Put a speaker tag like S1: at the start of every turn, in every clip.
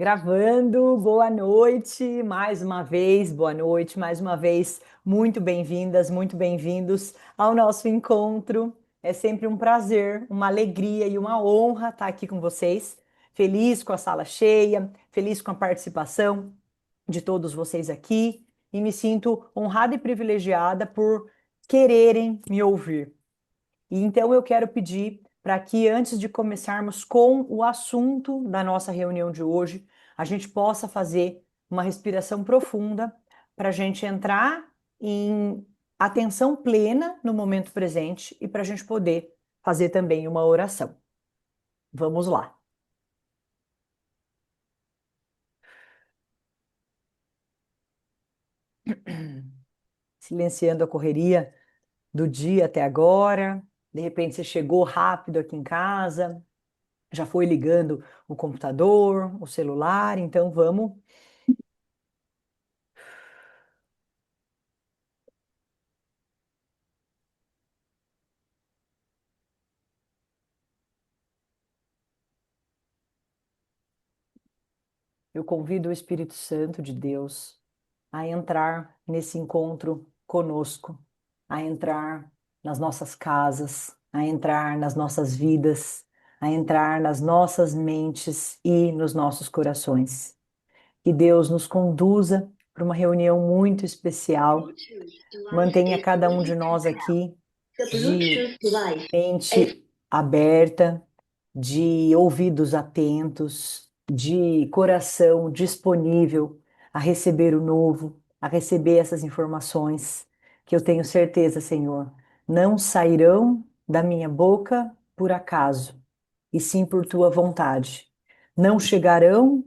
S1: Gravando, boa noite, mais uma vez, boa noite, mais uma vez, muito bem-vindas, muito bem-vindos ao nosso encontro. É sempre um prazer, uma alegria e uma honra estar aqui com vocês. Feliz com a sala cheia, feliz com a participação de todos vocês aqui e me sinto honrada e privilegiada por quererem me ouvir. E então eu quero pedir para que, antes de começarmos com o assunto da nossa reunião de hoje, a gente possa fazer uma respiração profunda para a gente entrar em atenção plena no momento presente e para a gente poder fazer também uma oração. Vamos lá. Silenciando a correria do dia até agora. De repente você chegou rápido aqui em casa, já foi ligando o computador, o celular, então vamos. Eu convido o Espírito Santo de Deus a entrar nesse encontro conosco, a entrar nas nossas casas, a entrar nas nossas vidas, a entrar nas nossas mentes e nos nossos corações. Que Deus nos conduza para uma reunião muito especial. Mantenha cada um de nós aqui de mente aberta, de ouvidos atentos, de coração disponível a receber o novo, a receber essas informações, que eu tenho certeza, Senhor, não sairão da minha boca por acaso, e sim por tua vontade. Não chegarão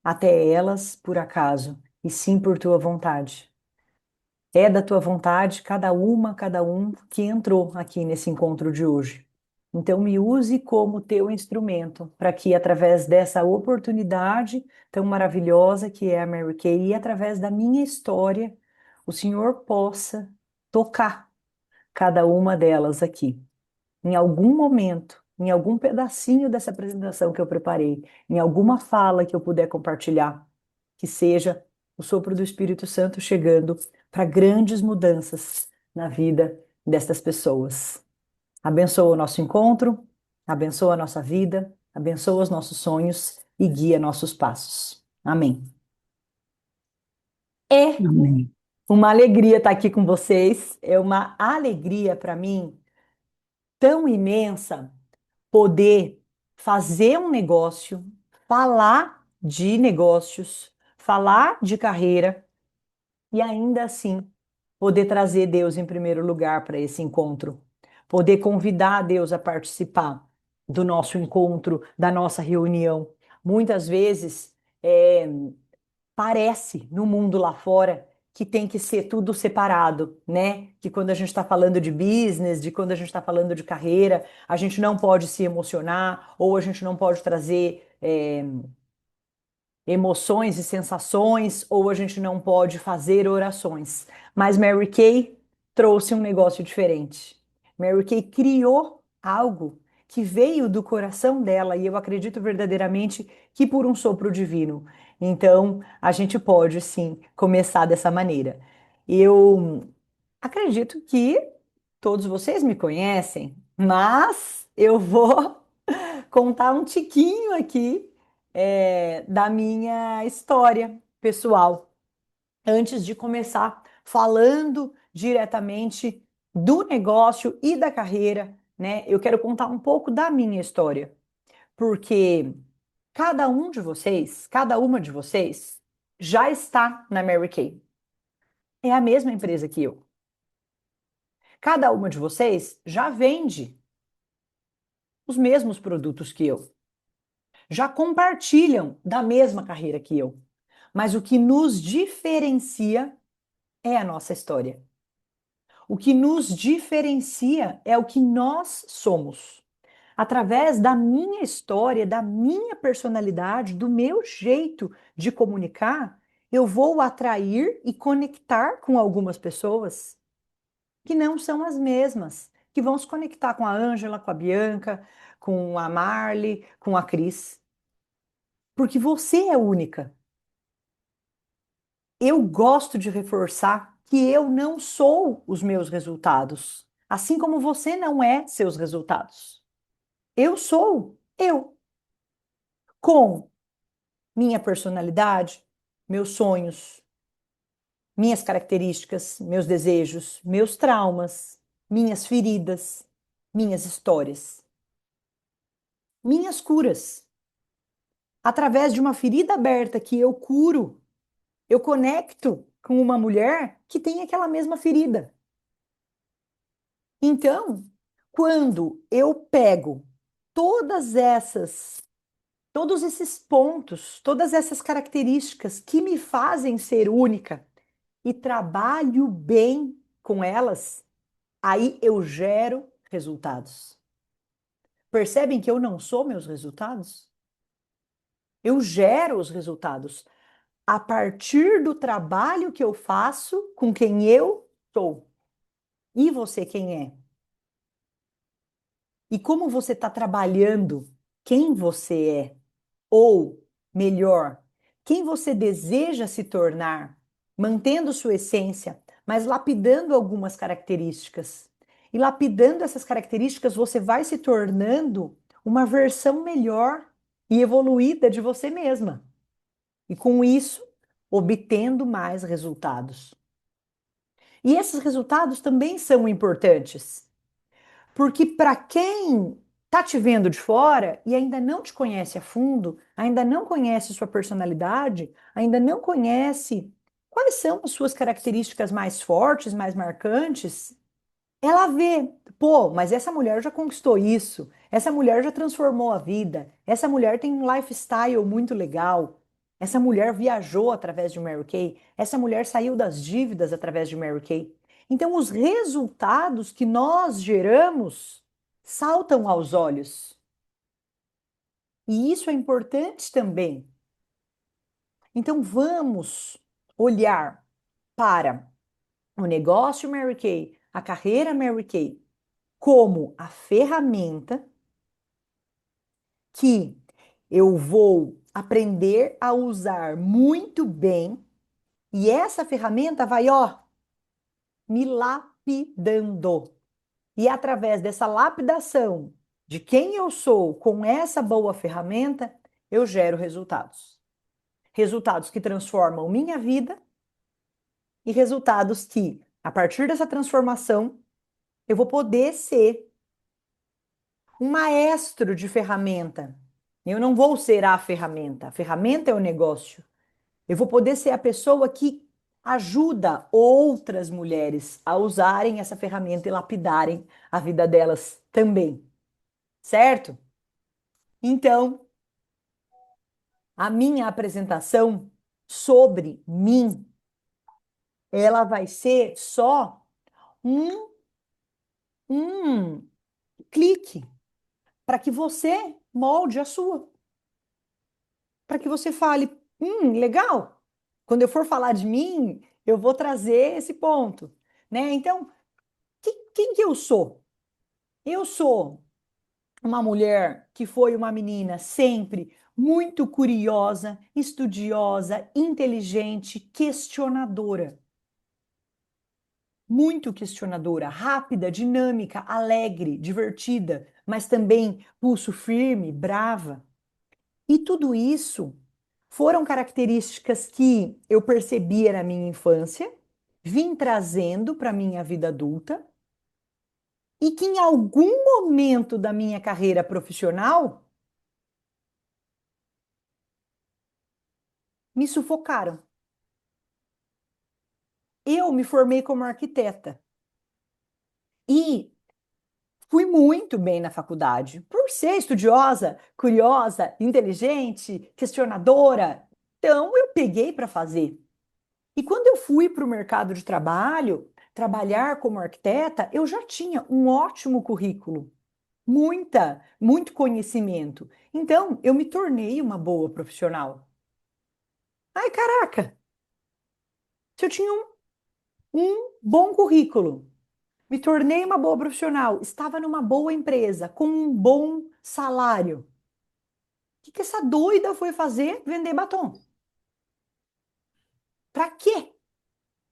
S1: até elas por acaso, e sim por tua vontade. É da tua vontade cada um que entrou aqui nesse encontro de hoje. Então, me use como teu instrumento para que, através dessa oportunidade tão maravilhosa que é a Mary Kay, e através da minha história, o Senhor possa tocar cada uma delas aqui. Em algum momento, em algum pedacinho dessa apresentação que eu preparei, em alguma fala que eu puder compartilhar, que seja o sopro do Espírito Santo chegando para grandes mudanças na vida destas pessoas. Abençoa o nosso encontro, abençoa a nossa vida, abençoa os nossos sonhos e guia nossos passos. Amém. É
S2: Amém.
S1: uma alegria estar aqui com vocês, é uma alegria para mim tão imensa poder fazer um negócio, falar de negócios, falar de carreira e ainda assim poder trazer Deus em primeiro lugar para esse encontro, poder convidar Deus a participar do nosso encontro, da nossa reunião. Muitas vezes parece no mundo lá fora que tem que ser tudo separado, né? Que quando a gente está falando de business, de quando a gente está falando de carreira, a gente não pode se emocionar ou a gente não pode trazer emoções e sensações, ou a gente não pode fazer orações. Mas Mary Kay trouxe um negócio diferente. Mary Kay criou algo que veio do coração dela, e eu acredito verdadeiramente que por um sopro divino. Então, a gente pode sim começar dessa maneira. Eu acredito que todos vocês me conhecem, mas eu vou contar um tiquinho aqui da minha história pessoal, antes de começar falando diretamente do negócio e da carreira, né? Eu quero contar um pouco da minha história, porque cada um de vocês, cada uma de vocês, já está na Mary Kay. É a mesma empresa que eu. Cada uma de vocês já vende os mesmos produtos que eu. Já compartilham da mesma carreira que eu. Mas o que nos diferencia é a nossa história. O que nos diferencia é o que nós somos. Através da minha história, da minha personalidade, do meu jeito de comunicar, eu vou atrair e conectar com algumas pessoas que não são as mesmas, que vão se conectar com a Ângela, com a Bianca, com a Marley, com a Cris. porque você é única. Eu gosto de reforçar que eu não sou os meus resultados, assim como você não é seus resultados. Eu sou eu, com minha personalidade, meus sonhos, minhas características, meus desejos, meus traumas, minhas feridas, minhas histórias, minhas curas. Através de uma ferida aberta que eu curo, eu conecto com uma mulher que tem aquela mesma ferida. Então, quando eu pego todas essas, todos esses pontos, todas essas características que me fazem ser única e trabalho bem com elas, aí eu gero resultados. Percebem que eu não sou meus resultados? Eu gero os resultados a partir do trabalho que eu faço com quem eu sou. E você quem é? E como você está trabalhando quem você é? Ou, melhor, quem você deseja se tornar, mantendo sua essência, mas lapidando algumas características. E lapidando essas características, você vai se tornando uma versão melhor e evoluída de você mesma. E com isso, obtendo mais resultados. E esses resultados também são importantes. Porque para quem está te vendo de fora e ainda não te conhece a fundo, ainda não conhece sua personalidade, ainda não conhece quais são as suas características mais fortes, mais marcantes, ela vê, pô, mas essa mulher já conquistou isso, essa mulher já transformou a vida, essa mulher tem um lifestyle muito legal, essa mulher viajou através de Mary Kay, essa mulher saiu das dívidas através de Mary Kay. Então, os resultados que nós geramos saltam aos olhos. E isso é importante também. Então, vamos olhar para o negócio Mary Kay, a carreira Mary Kay, como a ferramenta que eu vou aprender a usar muito bem e essa ferramenta vai, ó, me lapidando. E através dessa lapidação de quem eu sou com essa boa ferramenta, eu gero resultados. Resultados que transformam minha vida e resultados que, a partir dessa transformação, eu vou poder ser um maestro de ferramenta. Eu não vou ser a ferramenta é o negócio. Eu vou poder ser a pessoa que ajuda outras mulheres a usarem essa ferramenta e lapidarem a vida delas também, certo? Então, a minha apresentação sobre mim, ela vai ser só um, um clique para que você molde a sua. Para que você fale, legal. Quando eu for falar de mim, eu vou trazer esse ponto, né? Então, quem que eu sou? Eu sou uma mulher que foi uma menina sempre muito curiosa, estudiosa, inteligente, questionadora. Muito questionadora, rápida, dinâmica, alegre, divertida, mas também pulso firme, brava. E tudo isso foram características que eu percebia na minha infância, vim trazendo para a minha vida adulta e que em algum momento da minha carreira profissional me sufocaram. Eu me formei como arquiteta e fui muito bem na faculdade, por ser estudiosa, curiosa, inteligente, questionadora. Então, eu peguei para fazer. E quando eu fui para o mercado de trabalho, trabalhar como arquiteta, eu já tinha um ótimo currículo, muito conhecimento. Então, eu me tornei uma boa profissional. Ai, caraca, se eu tinha um bom currículo, me tornei uma boa profissional, estava numa boa empresa, com um bom salário. que essa doida foi fazer vender batom? Para quê?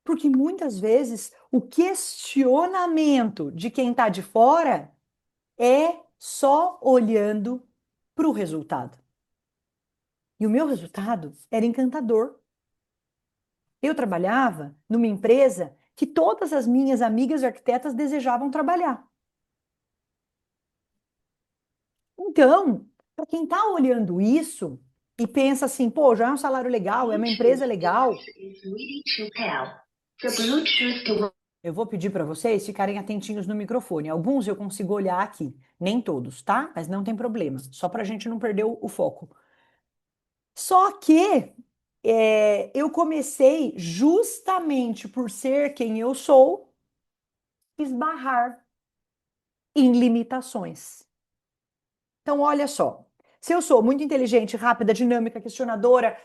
S1: Porque muitas vezes o questionamento de quem está de fora é só olhando para o resultado. E o meu resultado era encantador. Eu trabalhava numa empresa que todas as minhas amigas arquitetas desejavam trabalhar. Então, para quem está olhando isso e pensa assim, pô, já é um salário legal, é uma empresa
S2: Bluetooth
S1: legal,
S2: device is ready to pair. The Bluetooth device.
S1: eu vou pedir para vocês ficarem atentinhos no microfone. Alguns eu consigo olhar aqui, nem todos, tá? Mas não tem problema, só para a gente não perder o foco. Só que eu comecei justamente por ser quem eu sou, esbarrar em limitações. Então, olha só. Se eu sou muito inteligente, rápida, dinâmica, questionadora,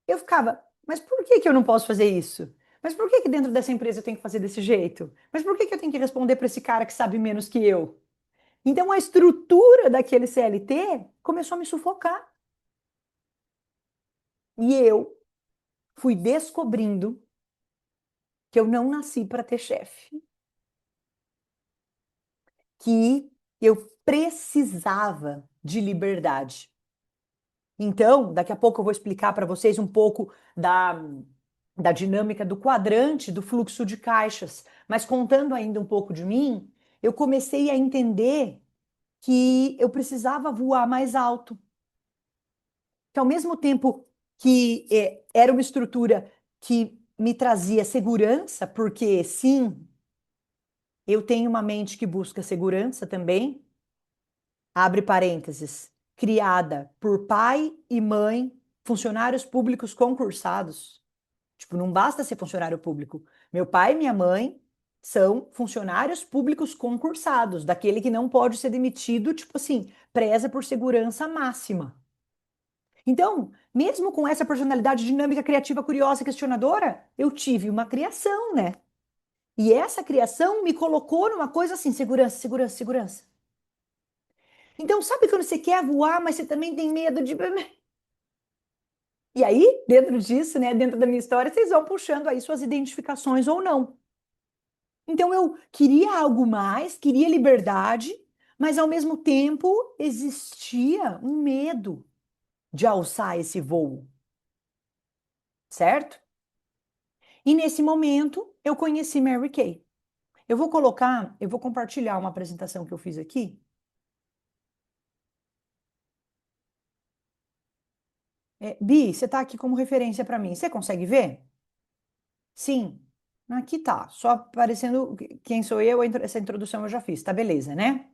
S1: eu ficava, mas por que que eu não posso fazer isso? Mas por que que dentro dessa empresa eu tenho que fazer desse jeito? Mas por que que eu tenho que responder para esse cara que sabe menos que eu? Então, a estrutura daquele CLT começou a me sufocar. E eu fui descobrindo que eu não nasci para ter chefe, que eu precisava de liberdade. Então, daqui a pouco eu vou explicar para vocês um pouco da dinâmica do quadrante do fluxo de caixas. Mas contando ainda um pouco de mim, eu comecei a entender que eu precisava voar mais alto. Que ao mesmo tempo que era uma estrutura que me trazia segurança, porque sim, eu tenho uma mente que busca segurança também, abre parênteses, criada por pai e mãe, funcionários públicos concursados. Tipo, não basta ser funcionário público. Meu pai e minha mãe são funcionários públicos concursados, daquele que não pode ser demitido, tipo assim, preza por segurança máxima. Então, mesmo com essa personalidade dinâmica, criativa, curiosa e questionadora, eu tive uma criação, né? E essa criação me colocou numa coisa assim, segurança, segurança, segurança. Então, sabe quando você quer voar, mas você também tem medo de. E aí, dentro disso, né, dentro da minha história, vocês vão puxando aí suas identificações ou não. Então, eu queria algo mais, queria liberdade, mas ao mesmo tempo existia um medo de alçar esse voo, certo? E nesse momento, eu conheci Mary Kay. Eu vou compartilhar uma apresentação que eu fiz aqui. Bi, você está aqui como referência para mim. Você consegue ver? Sim. Aqui tá, só aparecendo quem sou eu, essa introdução eu já fiz, tá beleza, né?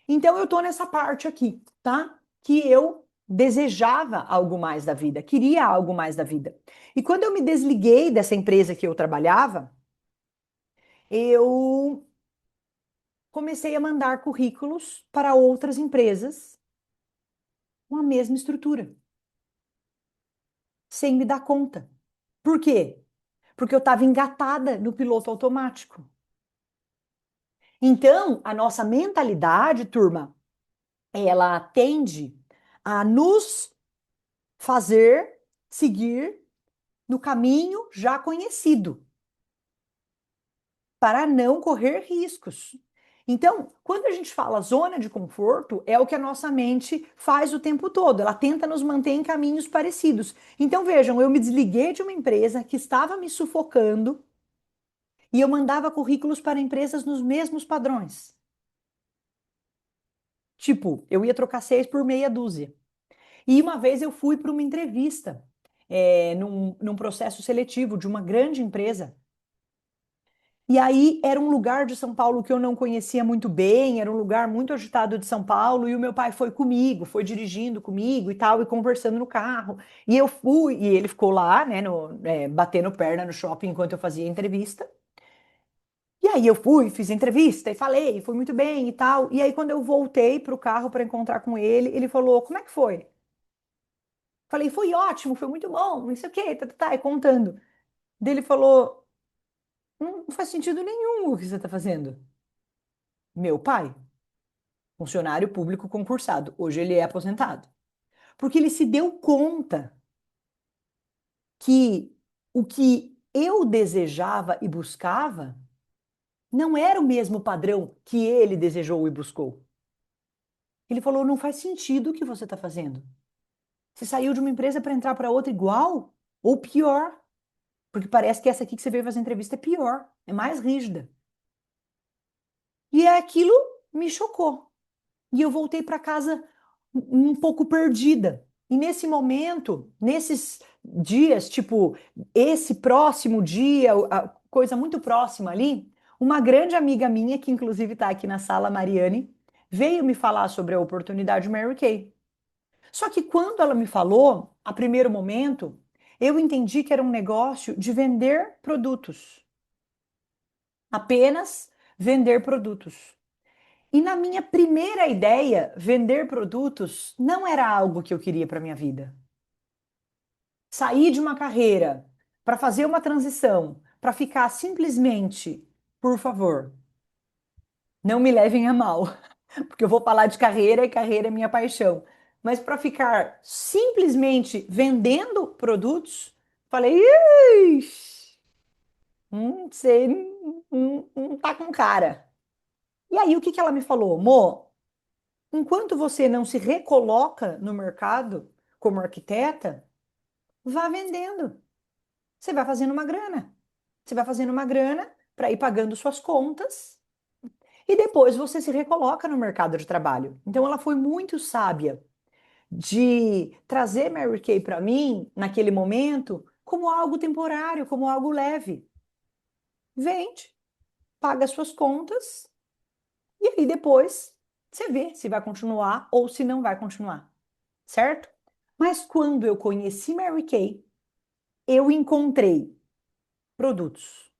S1: Então eu tô nessa parte aqui, tá? Que eu desejava algo mais da vida, queria algo mais da vida. E quando eu me desliguei dessa empresa que eu trabalhava, eu comecei a mandar currículos para outras empresas com a mesma estrutura, sem me dar conta. Por quê? Porque eu estava engatada no piloto automático. Então, a nossa mentalidade, turma, ela tende a nos fazer seguir no caminho já conhecido, para não correr riscos. Então, quando a gente fala zona de conforto, é o que a nossa mente faz o tempo todo, ela tenta nos manter em caminhos parecidos. Então, vejam, eu me desliguei de uma empresa que estava me sufocando e eu mandava currículos para empresas nos mesmos padrões. Tipo, eu ia trocar 6 por meia dúzia. E uma vez eu fui para uma entrevista, num processo seletivo de uma grande empresa. E aí era um lugar de São Paulo que eu não conhecia muito bem, era um lugar muito agitado de São Paulo, e o meu pai foi comigo, foi dirigindo comigo e tal, e conversando no carro. E eu fui, e ele ficou lá, né, batendo perna no shopping enquanto eu fazia a entrevista. E aí eu fui, fiz a entrevista e falei, foi muito bem e tal. E aí quando eu voltei para o carro para encontrar com ele, ele falou: "Como é que foi?" Falei: "Foi ótimo, foi muito bom, não sei o quê, e contando." Daí ele falou: "Não faz sentido nenhum o que você está fazendo." Meu pai? funcionário público concursado. Hoje ele é aposentado. Porque ele se deu conta que o que eu desejava e buscava não era o mesmo padrão que ele desejou e buscou. Ele falou: não faz sentido o que você está fazendo. Você saiu de uma empresa para entrar para outra igual ou pior. Porque parece que essa aqui que você veio fazer entrevista é pior, é mais rígida. E aquilo me chocou. E eu voltei para casa um pouco perdida. E nesse momento, nesses dias, tipo, esse próximo dia, a coisa muito próxima ali, uma grande amiga minha, que inclusive está aqui na sala, Mariane, veio me falar sobre a oportunidade Mary Kay. Só que quando ela me falou, a primeiro momento, eu entendi que era um negócio de vender produtos. Apenas vender produtos. E na minha primeira ideia, vender produtos não era algo que eu queria para minha vida. Sair de uma carreira para fazer uma transição, para ficar simplesmente, por favor, não me levem a mal, porque eu vou falar de carreira e carreira é minha paixão. Mas para ficar simplesmente vendendo produtos, falei, ixi, você não tá com cara. E aí, o que que ela me falou? Mo, enquanto você não se recoloca no mercado como arquiteta, vá vendendo. Você vai fazendo uma grana. Você vai fazendo uma grana para ir pagando suas contas e depois você se recoloca no mercado de trabalho. Então, ela foi muito sábia de trazer Mary Kay para mim, naquele momento, como algo temporário, como algo leve. Vende, paga suas contas e aí depois você vê se vai continuar ou se não vai continuar, certo? Mas quando eu conheci Mary Kay, eu encontrei produtos.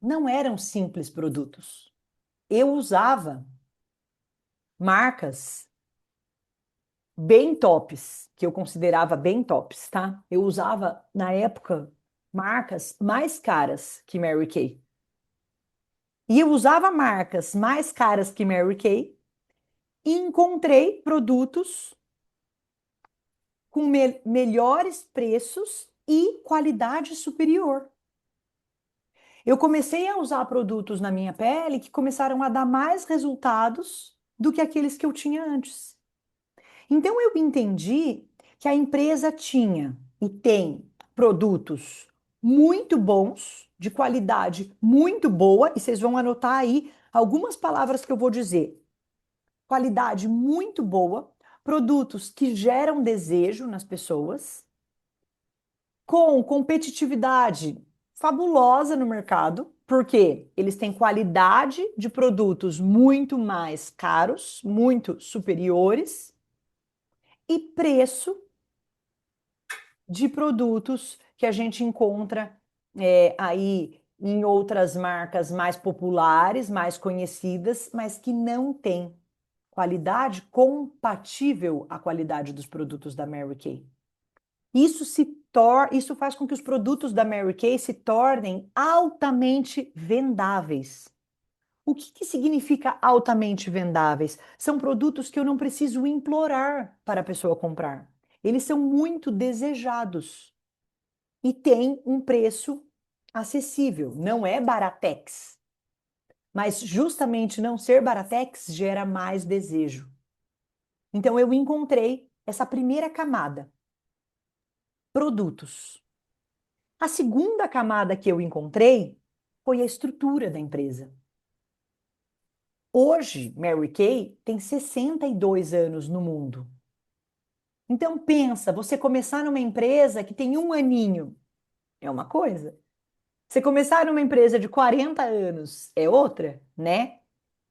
S1: Não eram simples produtos. Eu usava marcas bem tops, que eu considerava bem tops, tá? Eu usava, na época, marcas mais caras que Mary Kay. E eu usava marcas mais caras que Mary Kay e encontrei produtos com melhores preços e qualidade superior. Eu comecei a usar produtos na minha pele que começaram a dar mais resultados do que aqueles que eu tinha antes. Então eu entendi que a empresa tinha e tem produtos muito bons, de qualidade muito boa, e vocês vão anotar aí algumas palavras que eu vou dizer. Qualidade muito boa, produtos que geram desejo nas pessoas, com competitividade fabulosa no mercado, porque eles têm qualidade de produtos muito mais caros, muito superiores, e preço de produtos que a gente encontra aí em outras marcas mais populares, mais conhecidas, mas que não têm qualidade compatível à qualidade dos produtos da Mary Kay. Isso faz com que os produtos da Mary Kay se tornem altamente vendáveis. O que que significa altamente vendáveis? São produtos que eu não preciso implorar para a pessoa comprar. Eles são muito desejados e têm um preço acessível. Não é baratex, mas justamente não ser baratex gera mais desejo. Então eu encontrei essa primeira camada, produtos. A segunda camada que eu encontrei foi a estrutura da empresa. Hoje, Mary Kay tem 62 anos no mundo. Então pensa, você começar numa empresa que tem um aninho é uma coisa. Você começar numa empresa de 40 anos é outra, né?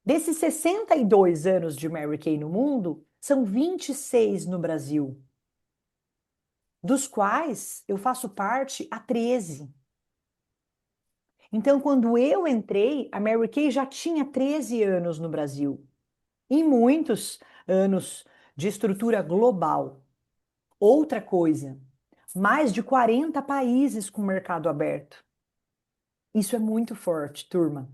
S1: Desses 62 anos de Mary Kay no mundo, são 26 no Brasil, dos quais eu faço parte há 13. Então, quando eu entrei, a Mary Kay já tinha 13 anos no Brasil e muitos anos de estrutura global. Outra coisa, mais de 40 países com mercado aberto. Isso é muito forte, turma.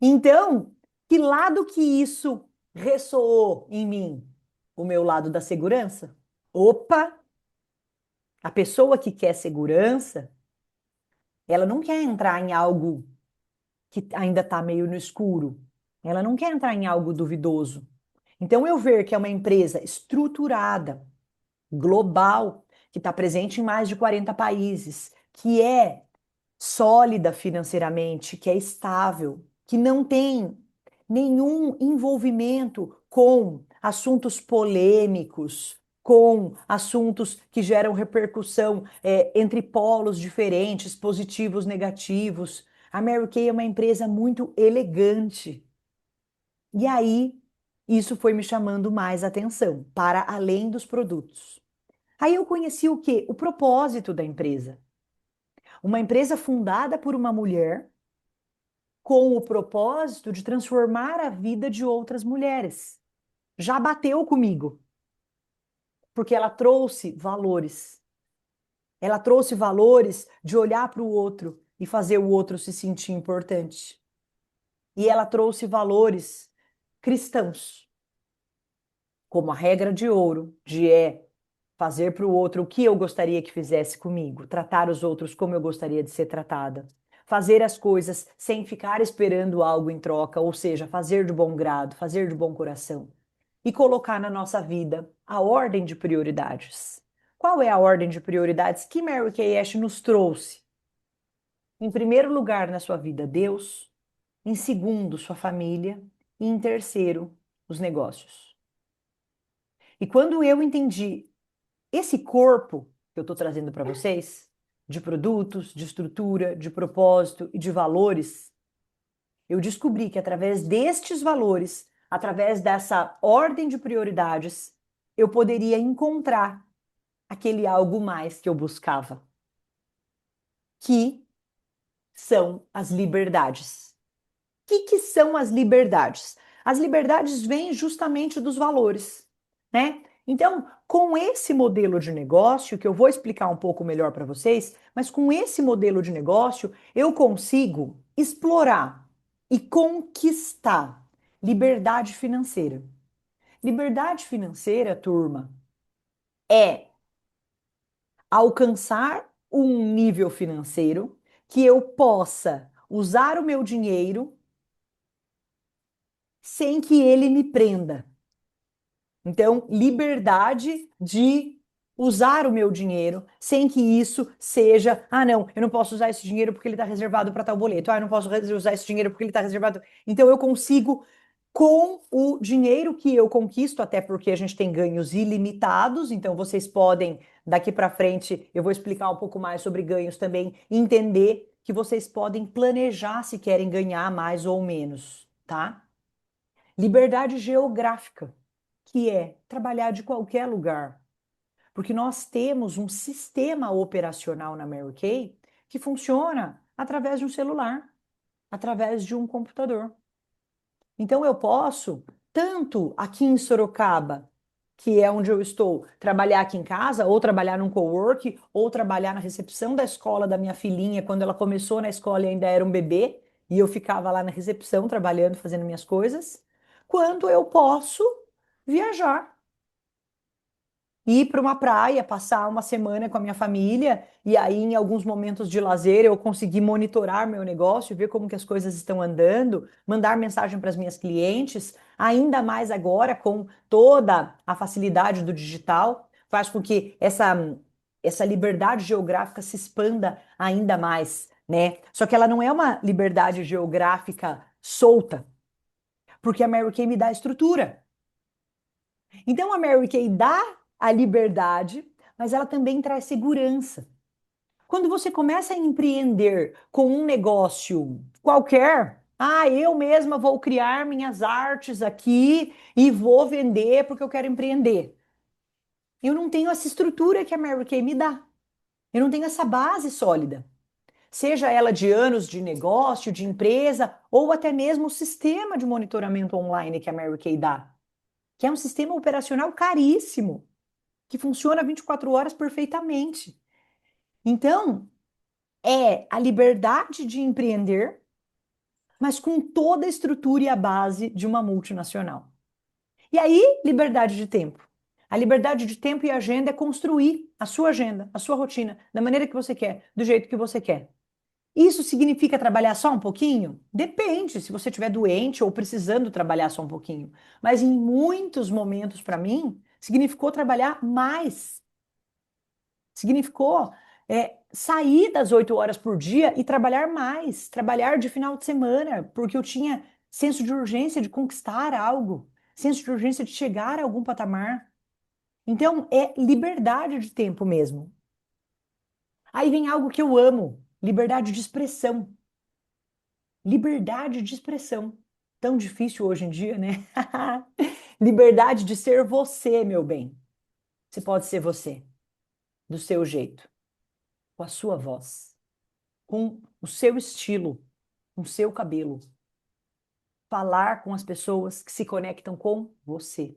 S1: Então, Que lado que isso ressoou em mim? O meu lado da segurança? Opa, a pessoa que quer segurança, ela não quer entrar em algo que ainda está meio no escuro. Ela não quer entrar em algo duvidoso. Então, eu ver que é uma empresa estruturada, global, que está presente em mais de 40 países, que é sólida financeiramente, que é estável, que não tem nenhum envolvimento com assuntos polêmicos, com assuntos que geram repercussão entre polos diferentes, positivos, negativos. A Mary Kay é uma empresa muito elegante. E aí, isso foi me chamando mais atenção, para além dos produtos. Aí eu conheci o quê? O propósito da empresa. Uma empresa fundada por uma mulher com o propósito de transformar a vida de outras mulheres. Já bateu comigo, porque ela trouxe valores. Ela trouxe valores de olhar para o outro e fazer o outro se sentir importante. E ela trouxe valores cristãos, como a regra de ouro, de fazer para o outro o que eu gostaria que fizesse comigo, tratar os outros como eu gostaria de ser tratada, fazer as coisas sem ficar esperando algo em troca, ou seja, fazer de bom grado, fazer de bom coração e colocar na nossa vida a ordem de prioridades. Qual é a ordem de prioridades que Mary Kay Ash nos trouxe? Em primeiro lugar na sua vida, Deus, em segundo, sua família e em terceiro, os negócios. E quando eu entendi esse corpo que eu estou trazendo para vocês, de produtos, de estrutura, de propósito e de valores, eu descobri que através destes valores, através dessa ordem de prioridades, eu poderia encontrar aquele algo mais que eu buscava, que são as liberdades. O que são as liberdades? As liberdades vêm justamente dos valores, né? Então, com esse modelo de negócio, que eu vou explicar um pouco melhor para vocês, mas com esse modelo de negócio, eu consigo explorar e conquistar liberdade financeira. Liberdade financeira, turma, é alcançar um nível financeiro que eu possa usar o meu dinheiro sem que ele me prenda. Então, liberdade de usar o meu dinheiro sem que isso seja, ah, não, eu não posso usar esse dinheiro porque ele está reservado para tal boleto, ah, eu não posso usar esse dinheiro porque ele está reservado. Então, eu consigo, com o dinheiro que eu conquisto, até porque a gente tem ganhos ilimitados, então vocês podem, daqui para frente, eu vou explicar um pouco mais sobre ganhos também, entender que vocês podem planejar se querem ganhar mais ou menos, tá? Liberdade geográfica, que é trabalhar de qualquer lugar. Porque nós temos um sistema operacional na Mary Kay que funciona através de um celular, através de um computador. Então eu posso, tanto aqui em Sorocaba, que é onde eu estou, trabalhar aqui em casa, ou trabalhar num cowork, ou trabalhar na recepção da escola da minha filhinha, quando ela começou na escola e ainda era um bebê, e eu ficava lá na recepção trabalhando, fazendo minhas coisas, quanto eu posso viajar ir para uma praia, passar uma semana com a minha família e aí em alguns momentos de lazer eu conseguir monitorar meu negócio, ver como que as coisas estão andando, mandar mensagem para as minhas clientes, ainda mais agora com toda a facilidade do digital, faz com que essa liberdade geográfica se expanda ainda mais, né? Só que ela não é uma liberdade geográfica solta, porque a Mary Kay me dá estrutura. Então a Mary Kay dá a liberdade, mas ela também traz segurança. Quando você começa a empreender com um negócio qualquer, ah, eu mesma vou criar minhas artes aqui e vou vender porque eu quero empreender. Eu não tenho essa estrutura que a Mary Kay me dá. Eu não tenho essa base sólida. Seja ela de anos de negócio, de empresa, ou até mesmo o sistema de monitoramento online que a Mary Kay dá, que é um sistema operacional caríssimo, que funciona 24 horas perfeitamente. Então, é a liberdade de empreender mas com toda a estrutura e a base de uma multinacional. E aí, liberdade de tempo. A liberdade de tempo e agenda é construir a sua agenda, a sua rotina, da maneira que você quer, do jeito que você quer. Isso significa trabalhar só um pouquinho? Depende, se você estiver doente ou precisando trabalhar só um pouquinho. Mas em muitos momentos, para mim, significou trabalhar mais. Significou sair das 8 horas por dia e trabalhar mais, trabalhar de final de semana, porque eu tinha senso de urgência de conquistar algo, senso de urgência de chegar a algum patamar. Então, é liberdade de tempo mesmo. Aí vem algo que eu amo: liberdade de expressão. Liberdade de expressão. Tão difícil hoje em dia, né? Liberdade de ser você, meu bem. Você pode ser você, do seu jeito, com a sua voz, com o seu estilo, com o seu cabelo. Falar com as pessoas que se conectam com você.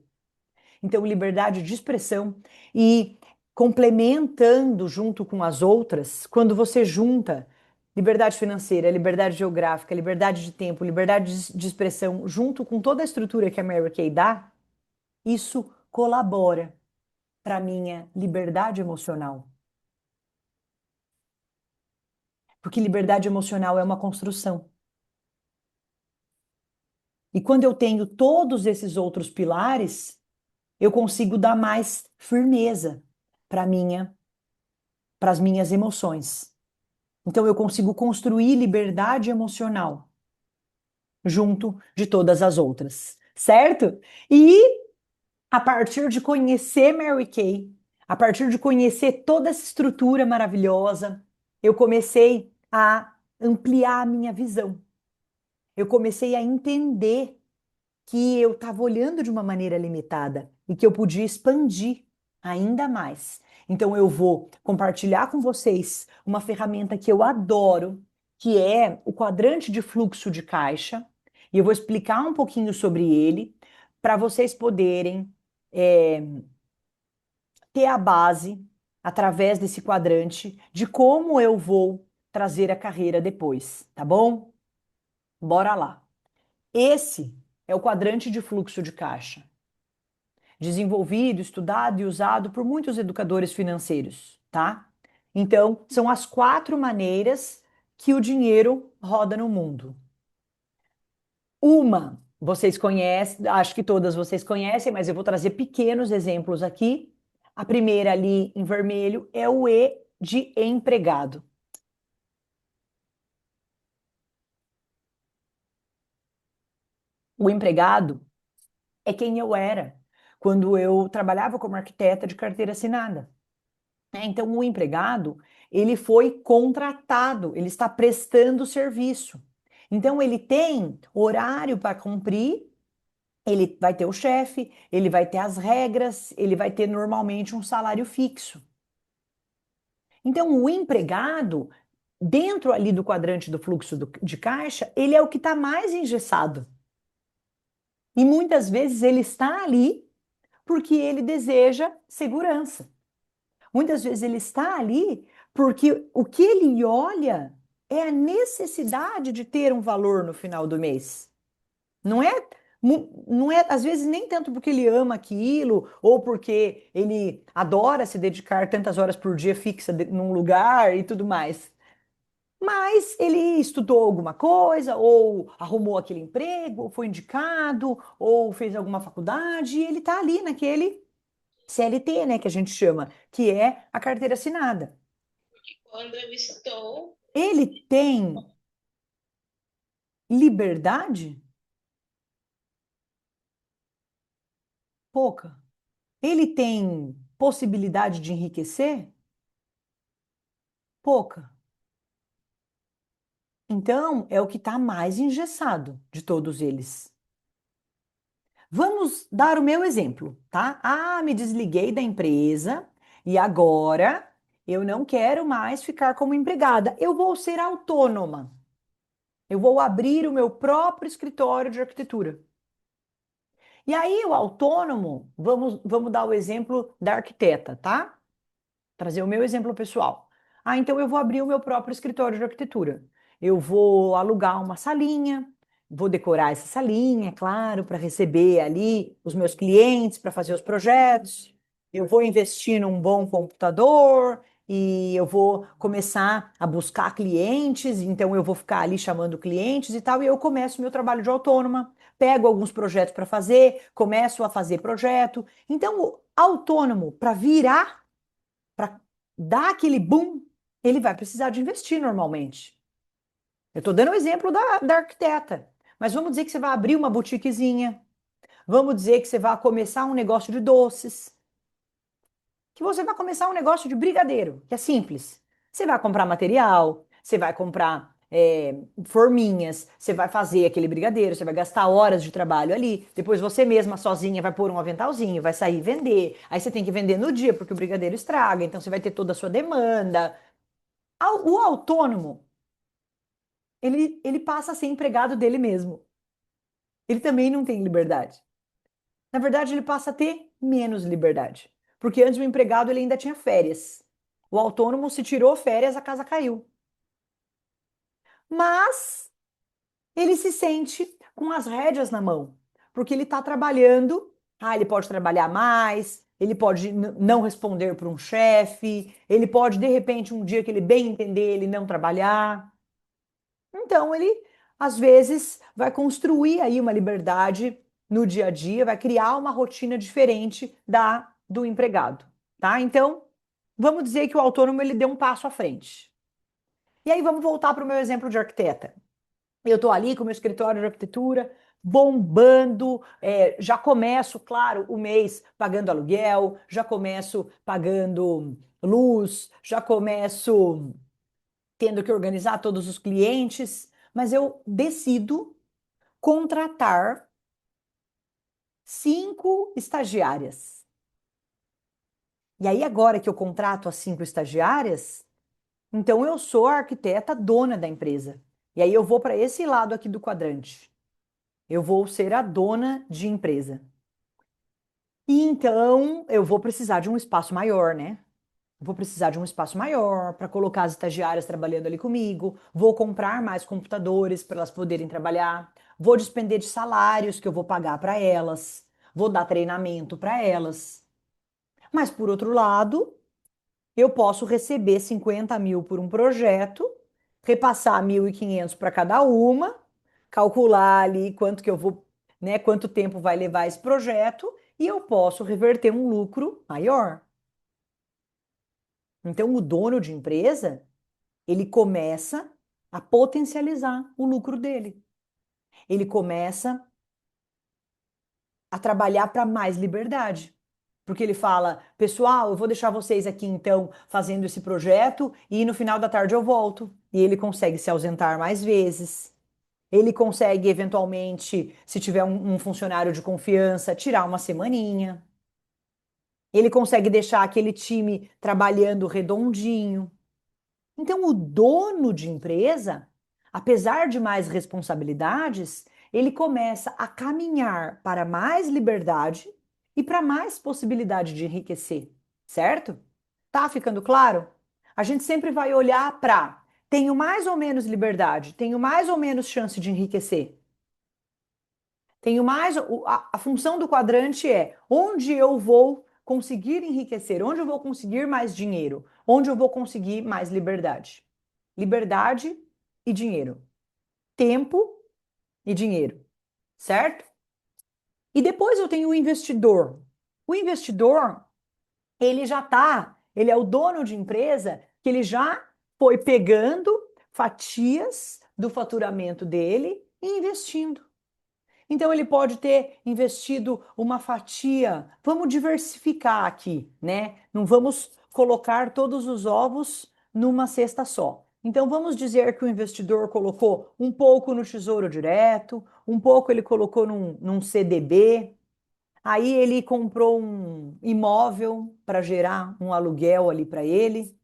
S1: Então, liberdade de expressão e complementando junto com as outras, quando você junta liberdade financeira, liberdade geográfica, liberdade de tempo, liberdade de expressão, junto com toda a estrutura que a Mary Kay dá, isso colabora para a minha liberdade emocional. Porque liberdade emocional é uma construção. E quando eu tenho todos esses outros pilares, eu consigo dar mais firmeza para minha, para as minhas emoções. Então eu consigo construir liberdade emocional junto de todas as outras, certo? E a partir de conhecer Mary Kay, a partir de conhecer toda essa estrutura maravilhosa, eu comecei a ampliar a minha visão. Eu comecei a entender que eu estava olhando de uma maneira limitada e que eu podia expandir ainda mais. Então, eu vou compartilhar com vocês uma ferramenta que eu adoro, que é o quadrante de fluxo de caixa, e eu vou explicar um pouquinho sobre ele para vocês poderem é, ter a base, através desse quadrante, de como eu vou trazer a carreira depois, tá bom? Bora lá. Esse é o quadrante de fluxo de caixa, desenvolvido, estudado e usado por muitos educadores financeiros, tá? Então, são as 4 maneiras que o dinheiro roda no mundo. Uma, vocês conhecem, acho que todas vocês conhecem, mas eu vou trazer pequenos exemplos aqui. A primeira ali em vermelho é o E de empregado. O empregado é quem eu era quando eu trabalhava como arquiteta de carteira assinada. Então, o empregado, ele foi contratado, ele está prestando serviço. Então, ele tem horário para cumprir, ele vai ter o chefe, ele vai ter as regras, ele vai ter normalmente um salário fixo. Então, o empregado, dentro ali do quadrante do fluxo de caixa, ele é o que está mais engessado. E muitas vezes ele está ali porque ele deseja segurança. Muitas vezes ele está ali porque o que ele olha é a necessidade de ter um valor no final do mês. Não é, não é, às vezes, nem tanto porque ele ama aquilo ou porque ele adora se dedicar tantas horas por dia fixa num lugar e tudo mais. Mas ele estudou alguma coisa, ou arrumou aquele emprego, ou foi indicado, ou fez alguma faculdade, e ele está ali naquele CLT, né, que a gente chama, que é a carteira assinada.
S2: Quando eu estou.
S1: Ele tem liberdade? Pouca. Ele tem possibilidade de enriquecer? Pouca. Então, é o que está mais engessado de todos eles. Vamos dar o meu exemplo, tá? Ah, me desliguei da empresa e agora eu não quero mais ficar como empregada. Eu vou ser autônoma. Eu vou abrir o meu próprio escritório de arquitetura. E aí, o autônomo, vamos dar o exemplo da arquiteta, tá? Trazer o meu exemplo pessoal. Ah, então eu vou abrir o meu próprio escritório de arquitetura. Eu vou alugar uma salinha, vou decorar essa salinha, é claro, para receber ali os meus clientes, para fazer os projetos. Eu vou investir num bom computador e eu vou começar a buscar clientes, então eu vou ficar ali chamando clientes e tal, e eu começo meu trabalho de autônoma, pego alguns projetos para fazer, começo a fazer projeto. Então, o autônomo, para virar, para dar aquele boom, ele vai precisar de investir normalmente. Eu estou dando o exemplo da arquiteta. Mas vamos dizer que você vai abrir uma boutiquezinha. Vamos dizer que você vai começar um negócio de doces. Que você vai começar um negócio de brigadeiro, que é simples. Você vai comprar material, você vai comprar forminhas, você vai fazer aquele brigadeiro, você vai gastar horas de trabalho ali. Depois você mesma, sozinha, vai pôr um aventalzinho, vai sair vender. Aí você tem que vender no dia, porque o brigadeiro estraga. Então você vai ter toda a sua demanda. O autônomo, ele passa a ser empregado dele mesmo. Ele também não tem liberdade. Na verdade, ele passa a ter menos liberdade. Porque antes o empregado ele ainda tinha férias. O autônomo se tirou férias, a casa caiu. Mas ele se sente com as rédeas na mão, porque ele está trabalhando. Ah, ele pode trabalhar mais, ele pode não responder para um chefe, ele pode, de repente, um dia que ele bem entender, ele não trabalhar. Então, ele, às vezes, vai construir aí uma liberdade no dia a dia, vai criar uma rotina diferente da do empregado, tá? Então, vamos dizer que o autônomo ele deu um passo à frente. E aí vamos voltar para o meu exemplo de arquiteta. Eu estou ali com o meu escritório de arquitetura, bombando, já começo, claro, o mês pagando aluguel, já começo pagando luz, já começo tendo que organizar todos os clientes, mas eu decido contratar 5 estagiárias. E aí, agora que eu contrato as 5 estagiárias, então eu sou a arquiteta dona da empresa. E aí eu vou para esse lado aqui do quadrante. Eu vou ser a dona de empresa. E então eu vou precisar de um espaço maior, né? Vou precisar de um espaço maior para colocar as estagiárias trabalhando ali comigo. Vou comprar mais computadores para elas poderem trabalhar. Vou despender de salários que eu vou pagar para elas. Vou dar treinamento para elas. Mas, por outro lado, eu posso receber 50 mil por um projeto, repassar 1.500 para cada uma, calcular ali quanto que eu vou, né, quanto tempo vai levar esse projeto, e eu posso reverter um lucro maior. Então, o dono de empresa, ele começa a potencializar o lucro dele. Ele começa a trabalhar para mais liberdade. Porque ele fala, pessoal, eu vou deixar vocês aqui então fazendo esse projeto e no final da tarde eu volto. E ele consegue se ausentar mais vezes. Ele consegue, eventualmente, se tiver um funcionário de confiança, tirar uma semaninha. Ele consegue deixar aquele time trabalhando redondinho. Então, o dono de empresa, apesar de mais responsabilidades, ele começa a caminhar para mais liberdade e para mais possibilidade de enriquecer, certo? Tá ficando claro? A gente sempre vai olhar para tenho mais ou menos liberdade, tenho mais ou menos chance de enriquecer. Tenho mais. A função do quadrante é onde eu vou conseguir enriquecer, onde eu vou conseguir mais dinheiro, onde eu vou conseguir mais liberdade. Liberdade e dinheiro. Tempo e dinheiro. Certo? E depois eu tenho o investidor. O investidor, ele já tá, ele é o dono de empresa que ele já foi pegando fatias do faturamento dele e investindo. Então, ele pode ter investido uma fatia. Vamos diversificar aqui, né? Não vamos colocar todos os ovos numa cesta só. Então, vamos dizer que o investidor colocou um pouco no Tesouro Direto, um pouco ele colocou num CDB, aí ele comprou um imóvel para gerar um aluguel ali para ele.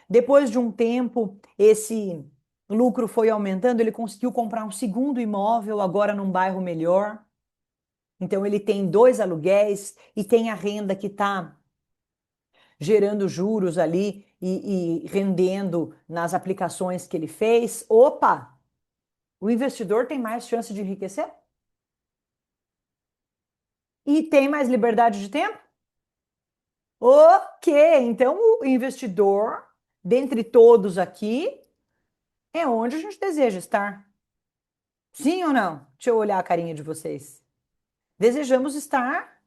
S1: Depois de um tempo, esse lucro foi aumentando, ele conseguiu comprar um segundo imóvel, agora num bairro melhor. Então, ele tem 2 aluguéis e tem a renda que está gerando juros ali e rendendo nas aplicações que ele fez. Opa! O investidor tem mais chance de enriquecer? E tem mais liberdade de tempo? Ok, então o investidor, dentre todos aqui, é onde a gente deseja estar. Sim ou não? Deixa eu olhar a carinha de vocês. Desejamos estar.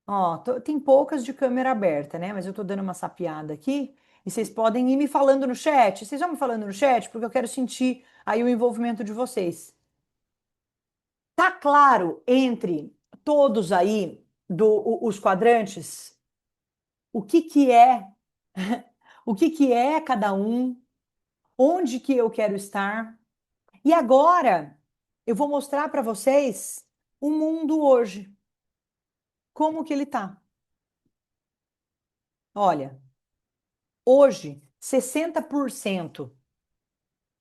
S1: Ó, tem poucas de câmera aberta, né? Mas eu tô dando uma sapiada aqui e vocês podem ir me falando no chat. Vocês vão me falando no chat porque eu quero sentir aí o envolvimento de vocês. Tá claro entre todos aí os quadrantes o que que é, o que que é cada um, onde que eu quero estar? E agora eu vou mostrar para vocês o mundo hoje, como que ele tá. Olha, hoje 60%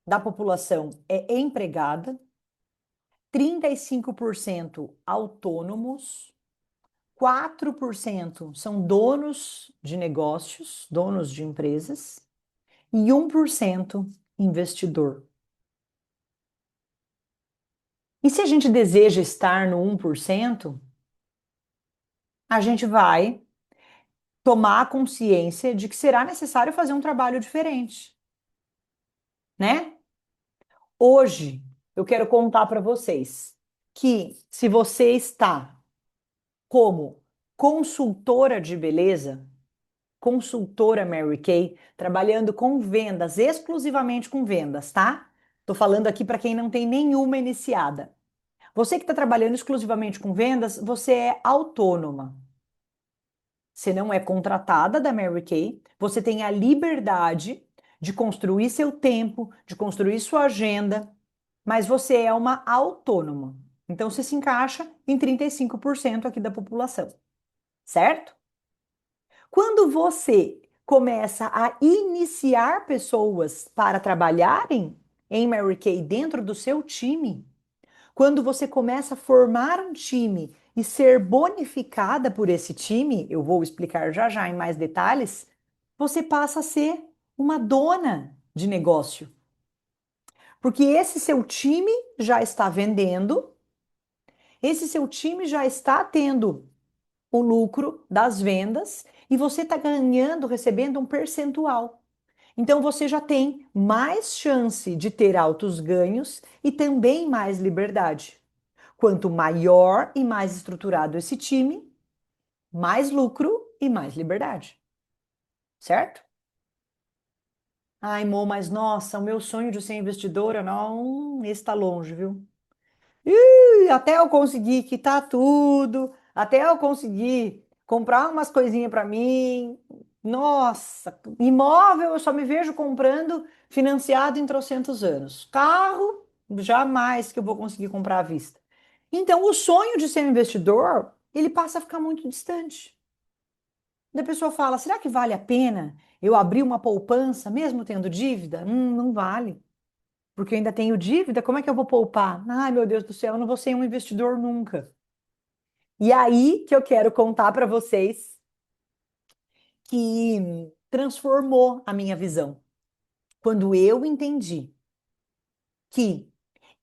S1: da população é empregada, 35% autônomos, 4% são donos de negócios, donos de empresas, e 1% investidor. E se a gente deseja estar no 1%, a gente vai tomar consciência de que será necessário fazer um trabalho diferente, né? Hoje, eu quero contar para vocês que se você está como consultora de beleza, consultora Mary Kay, trabalhando com vendas, exclusivamente com vendas, tá? Tô falando aqui para quem não tem nenhuma iniciada. Você que está trabalhando exclusivamente com vendas, você é autônoma. Você não é contratada da Mary Kay, você tem a liberdade de construir seu tempo, de construir sua agenda, mas você é uma autônoma. Então você se encaixa em 35% aqui da população, certo? Quando você começa a iniciar pessoas para trabalharem em Mary Kay dentro do seu time, quando você começa a formar um time e ser bonificada por esse time, eu vou explicar já já em mais detalhes, você passa a ser uma dona de negócio. Porque esse seu time já está vendendo, esse seu time já está tendo o lucro das vendas e você está ganhando, recebendo um percentual. Então você já tem mais chance de ter altos ganhos e também mais liberdade. Quanto maior e mais estruturado esse time, mais lucro e mais liberdade. Certo? Ai, Mo, mas nossa, o meu sonho de ser investidora não está longe, viu? Até eu conseguir quitar tudo, até eu conseguir comprar umas coisinhas para mim. Nossa, imóvel eu só me vejo comprando financiado em trocentos anos. Carro, jamais que eu vou conseguir comprar à vista. Então, o sonho de ser um investidor, ele passa a ficar muito distante. Da pessoa fala: será que vale a pena eu abrir uma poupança mesmo tendo dívida? Não vale. Porque eu ainda tenho dívida, como é que eu vou poupar? Ai, meu Deus do céu, eu não vou ser um investidor nunca. E aí que eu quero contar para vocês que transformou a minha visão. Quando eu entendi que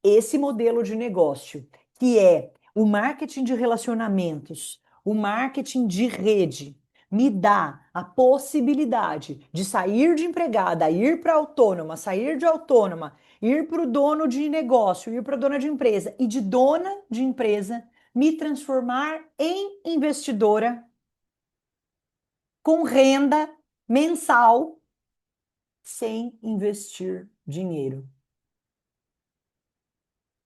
S1: esse modelo de negócio, que é o marketing de relacionamentos, o marketing de rede, me dá a possibilidade de sair de empregada, ir para autônoma, sair de autônoma, ir para o dono de negócio, ir para a dona de empresa e de dona de empresa me transformar em investidora com renda mensal sem investir dinheiro.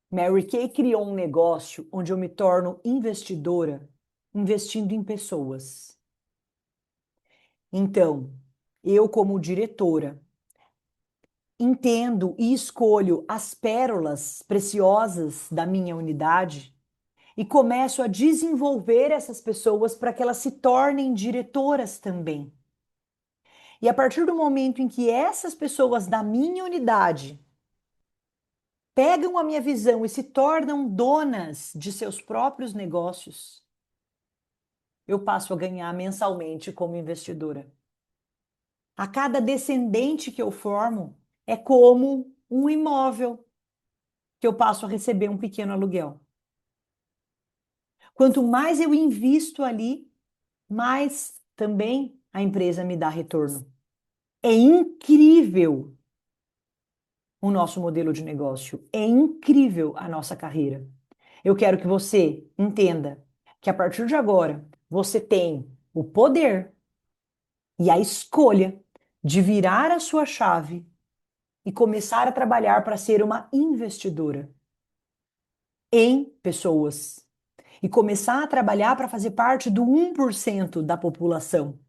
S1: Mary Kay criou um negócio onde eu me torno investidora, investindo em pessoas. Então, eu, como diretora, entendo e escolho as pérolas preciosas da minha unidade e começo a desenvolver essas pessoas para que elas se tornem diretoras também. E a partir do momento em que essas pessoas da minha unidade pegam a minha visão e se tornam donas de seus próprios negócios, eu passo a ganhar mensalmente como investidora. A cada descendente que eu formo é como um imóvel que eu passo a receber um pequeno aluguel. Quanto mais eu invisto ali, mais também a empresa me dá retorno. É incrível o nosso modelo de negócio, é incrível a nossa carreira. Eu quero que você entenda que a partir de agora você tem o poder e a escolha de virar a sua chave e começar a trabalhar para ser uma investidora em pessoas e começar a trabalhar para fazer parte do 1% da população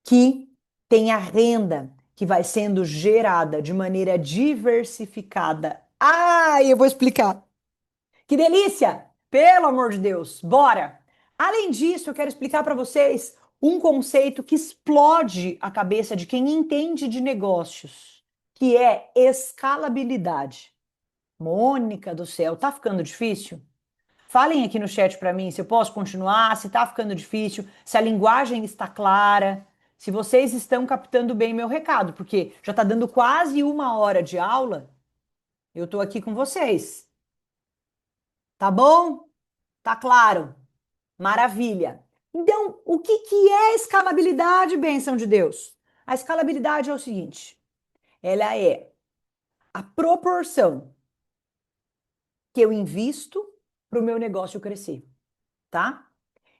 S1: que tem a renda que vai sendo gerada de maneira diversificada. Ah, eu vou explicar. Que delícia! Pelo amor de Deus, bora! Além disso, eu quero explicar para vocês um conceito que explode a cabeça de quem entende de negócios, que é escalabilidade. Mônica do céu, tá ficando difícil? Falem aqui no chat para mim se eu posso continuar, se tá ficando difícil, se a linguagem está clara, se vocês estão captando bem meu recado, porque já tá dando quase 1 hora de aula, eu tô aqui com vocês. Tá bom? Tá claro? Maravilha. Então, o que que é escalabilidade, bênção de Deus? A escalabilidade é o seguinte: ela é a proporção que eu invisto para o meu negócio crescer, tá?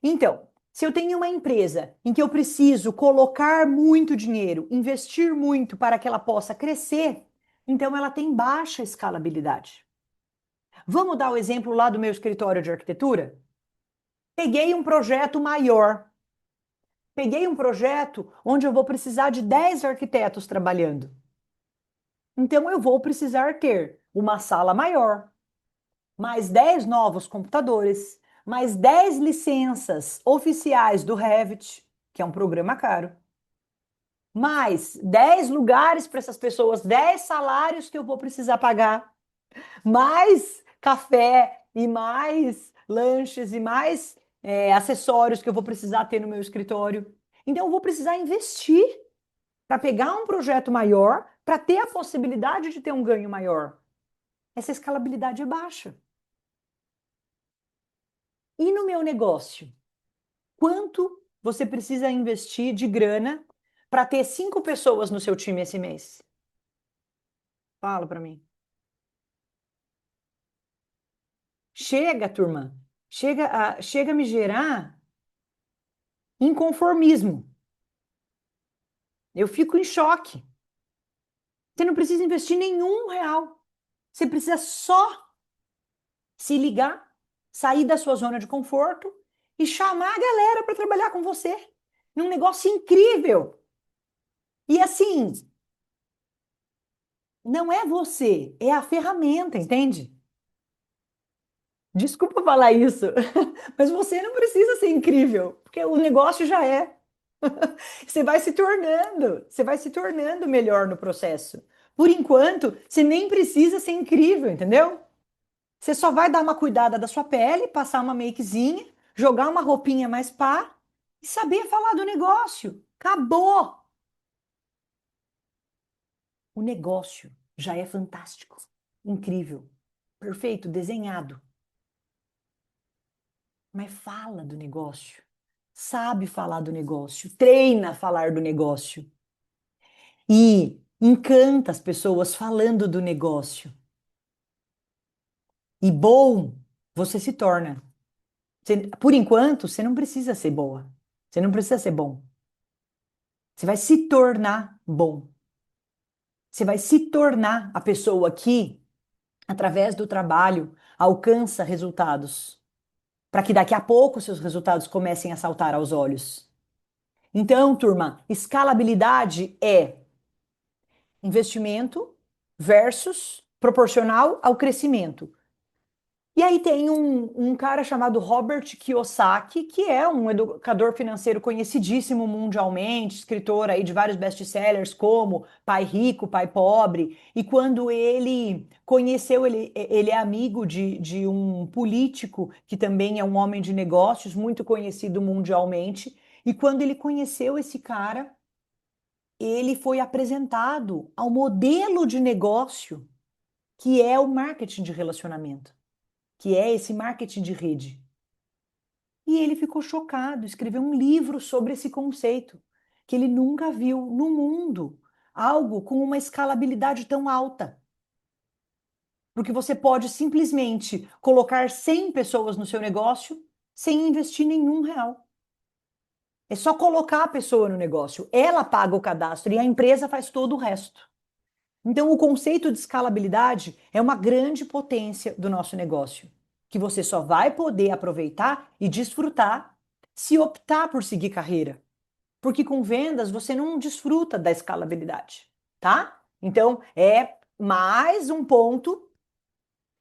S1: Então, se eu tenho uma empresa em que eu preciso colocar muito dinheiro, investir muito para que ela possa crescer, então ela tem baixa escalabilidade. Vamos dar o exemplo lá do meu escritório de arquitetura? Peguei um projeto maior. Peguei um projeto onde eu vou precisar de 10 arquitetos trabalhando. Então eu vou precisar ter uma sala maior, mais 10 novos computadores, mais 10 licenças oficiais do Revit, que é um programa caro, mais 10 lugares para essas pessoas, 10 salários que eu vou precisar pagar, mais café e mais lanches e mais acessórios que eu vou precisar ter no meu escritório. Então eu vou precisar investir para pegar um projeto maior, para ter a possibilidade de ter um ganho maior. Essa escalabilidade é baixa. E no meu negócio? Quanto você precisa investir de grana para ter 5 pessoas no seu time esse mês? Fala para mim. Chega, turma. Chega a me gerar inconformismo. Eu fico em choque. Você não precisa investir nenhum real. Você precisa só se ligar, sair da sua zona de conforto e chamar a galera para trabalhar com você. Num negócio incrível. E assim, não é você, é a ferramenta, entende? Desculpa falar isso, mas você não precisa ser incrível, porque o negócio já é. Você vai se tornando melhor no processo. Por enquanto, você nem precisa ser incrível, entendeu? Você só vai dar uma cuidada da sua pele, passar uma makezinha, jogar uma roupinha mais pá e saber falar do negócio. Acabou! O negócio já é fantástico, incrível, perfeito, desenhado. Mas fala do negócio. Sabe falar do negócio, treina a falar do negócio e encanta as pessoas falando do negócio. E bom, você se torna. Por enquanto, você não precisa ser boa. Você não precisa ser bom. Você vai se tornar bom. Você vai se tornar a pessoa que, através do trabalho, alcança resultados, para que daqui a pouco seus resultados comecem a saltar aos olhos. Então, turma, escalabilidade é investimento versus proporcional ao crescimento. E aí tem um cara chamado Robert Kiyosaki, que é um educador financeiro conhecidíssimo mundialmente, escritor aí de vários best-sellers como Pai Rico, Pai Pobre. E quando ele conheceu, ele é amigo de um político que também é um homem de negócios muito conhecido mundialmente. E quando ele conheceu esse cara, ele foi apresentado ao modelo de negócio que é o marketing de relacionamento, que é esse marketing de rede. E ele ficou chocado, escreveu um livro sobre esse conceito, que ele nunca viu no mundo algo com uma escalabilidade tão alta. Porque você pode simplesmente colocar 100 pessoas no seu negócio sem investir nenhum real. É só colocar a pessoa no negócio, ela paga o cadastro e a empresa faz todo o resto. Então, o conceito de escalabilidade é uma grande potência do nosso negócio, que você só vai poder aproveitar e desfrutar se optar por seguir carreira. Porque com vendas você não desfruta da escalabilidade, tá? Então, é mais um ponto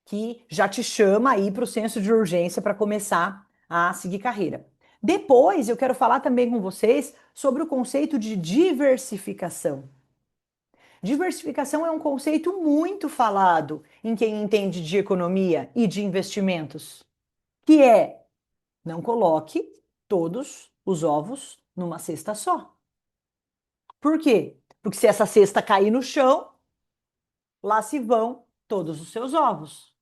S1: que já te chama aí para o senso de urgência para começar a seguir carreira. Depois, eu quero falar também com vocês sobre o conceito de diversificação. Diversificação é um conceito muito falado em quem entende de economia e de investimentos, que é não coloque todos os ovos numa cesta só. Por quê? Porque se essa cesta cair no chão, lá se vão todos os seus ovos.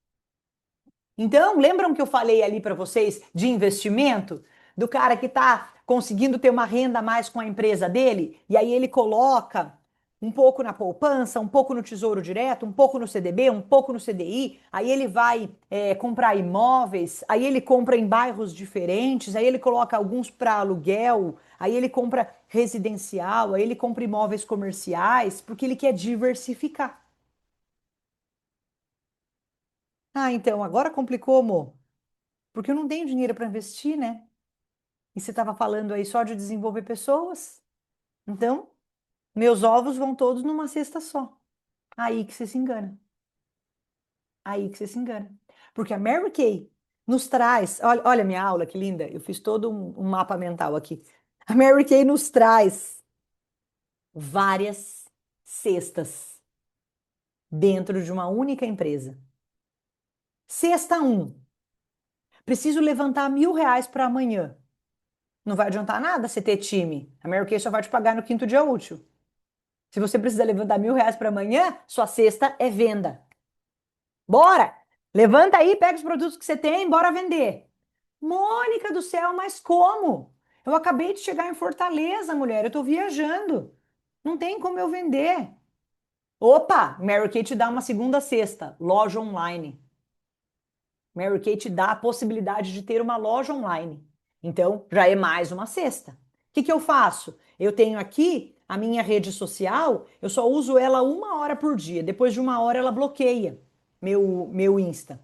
S1: Então, lembram que eu falei ali para vocês de investimento? Do cara que está conseguindo ter uma renda a mais com a empresa dele, e aí ele coloca um pouco na poupança, um pouco no Tesouro Direto, um pouco no CDB, um pouco no CDI, aí ele vai comprar imóveis, aí ele compra em bairros diferentes, aí ele coloca alguns para aluguel, aí ele compra residencial, aí ele compra imóveis comerciais, porque ele quer diversificar. Ah, então, agora complicou, amor. Porque eu não tenho dinheiro para investir, né? E você estava falando aí só de desenvolver pessoas. Então, meus ovos vão todos numa cesta só. Aí que você se engana. Aí que você se engana. Porque a Mary Kay nos traz. Olha, olha a minha aula, que linda. Eu fiz todo um mapa mental aqui. A Mary Kay nos traz várias cestas dentro de uma única empresa. Cesta um: preciso levantar R$ 1.000 para amanhã. Não vai adiantar nada você ter time. A Mary Kay só vai te pagar no quinto dia útil. Se você precisa levantar R$ 1.000 para amanhã, sua cesta é venda. Bora! Levanta aí, pega os produtos que você tem, bora vender. Mônica do céu, mas como? Eu acabei de chegar em Fortaleza, mulher, eu tô viajando. Não tem como eu vender. Opa, Mary Kay te dá uma segunda cesta, loja online. Mary Kay te dá a possibilidade de ter uma loja online. Então, já é mais uma cesta. O que que eu faço? Eu tenho aqui a minha rede social, eu só uso ela 1 hora por dia. Depois de 1 hora, ela bloqueia meu Insta.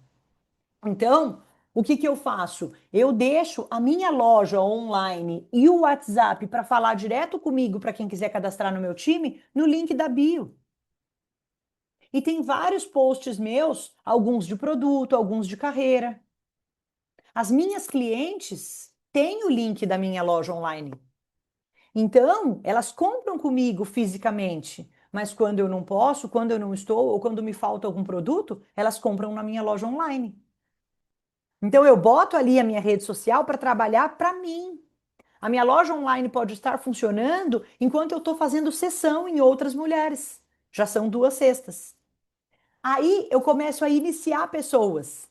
S1: Então, o que que eu faço? Eu deixo a minha loja online e o WhatsApp para falar direto comigo, para quem quiser cadastrar no meu time, no link da bio. E tem vários posts meus, alguns de produto, alguns de carreira. As minhas clientes têm o link da minha loja online. Então, elas compram comigo fisicamente, mas quando eu não posso, quando eu não estou, ou quando me falta algum produto, elas compram na minha loja online. Então, eu boto ali a minha rede social para trabalhar para mim. A minha loja online pode estar funcionando enquanto eu estou fazendo sessão em outras mulheres. Já são 2 cestas. Aí eu começo a iniciar pessoas.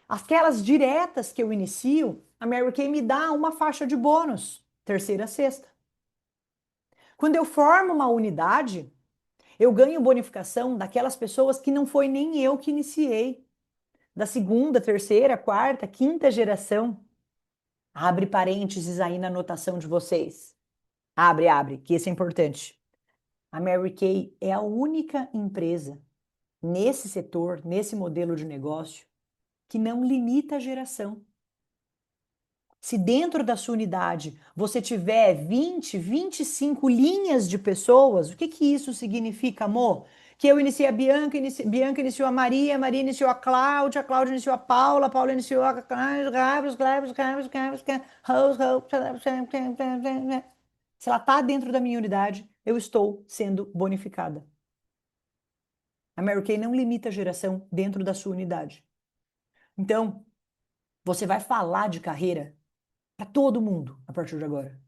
S1: Aquelas diretas que eu inicio, a Mary Kay me dá uma faixa de bônus, terceira sexta. Quando eu formo uma unidade, eu ganho bonificação daquelas pessoas que não foi nem eu que iniciei. Da segunda, terceira, quarta, quinta geração. Abre parênteses aí na anotação de vocês. Abre, abre, que isso é importante. A Mary Kay é a única empresa nesse setor, nesse modelo de negócio, que não limita a geração. Se dentro da sua unidade você tiver 20, 25 linhas de pessoas, o que que isso significa, amor? Que eu iniciei a Bianca, Bianca iniciou a Maria iniciou a Cláudia iniciou a Paula iniciou a se ela está dentro da minha unidade, eu estou sendo bonificada. A Mary Kay não limita a geração dentro da sua unidade. Então, você vai falar de carreira para todo mundo a partir de agora.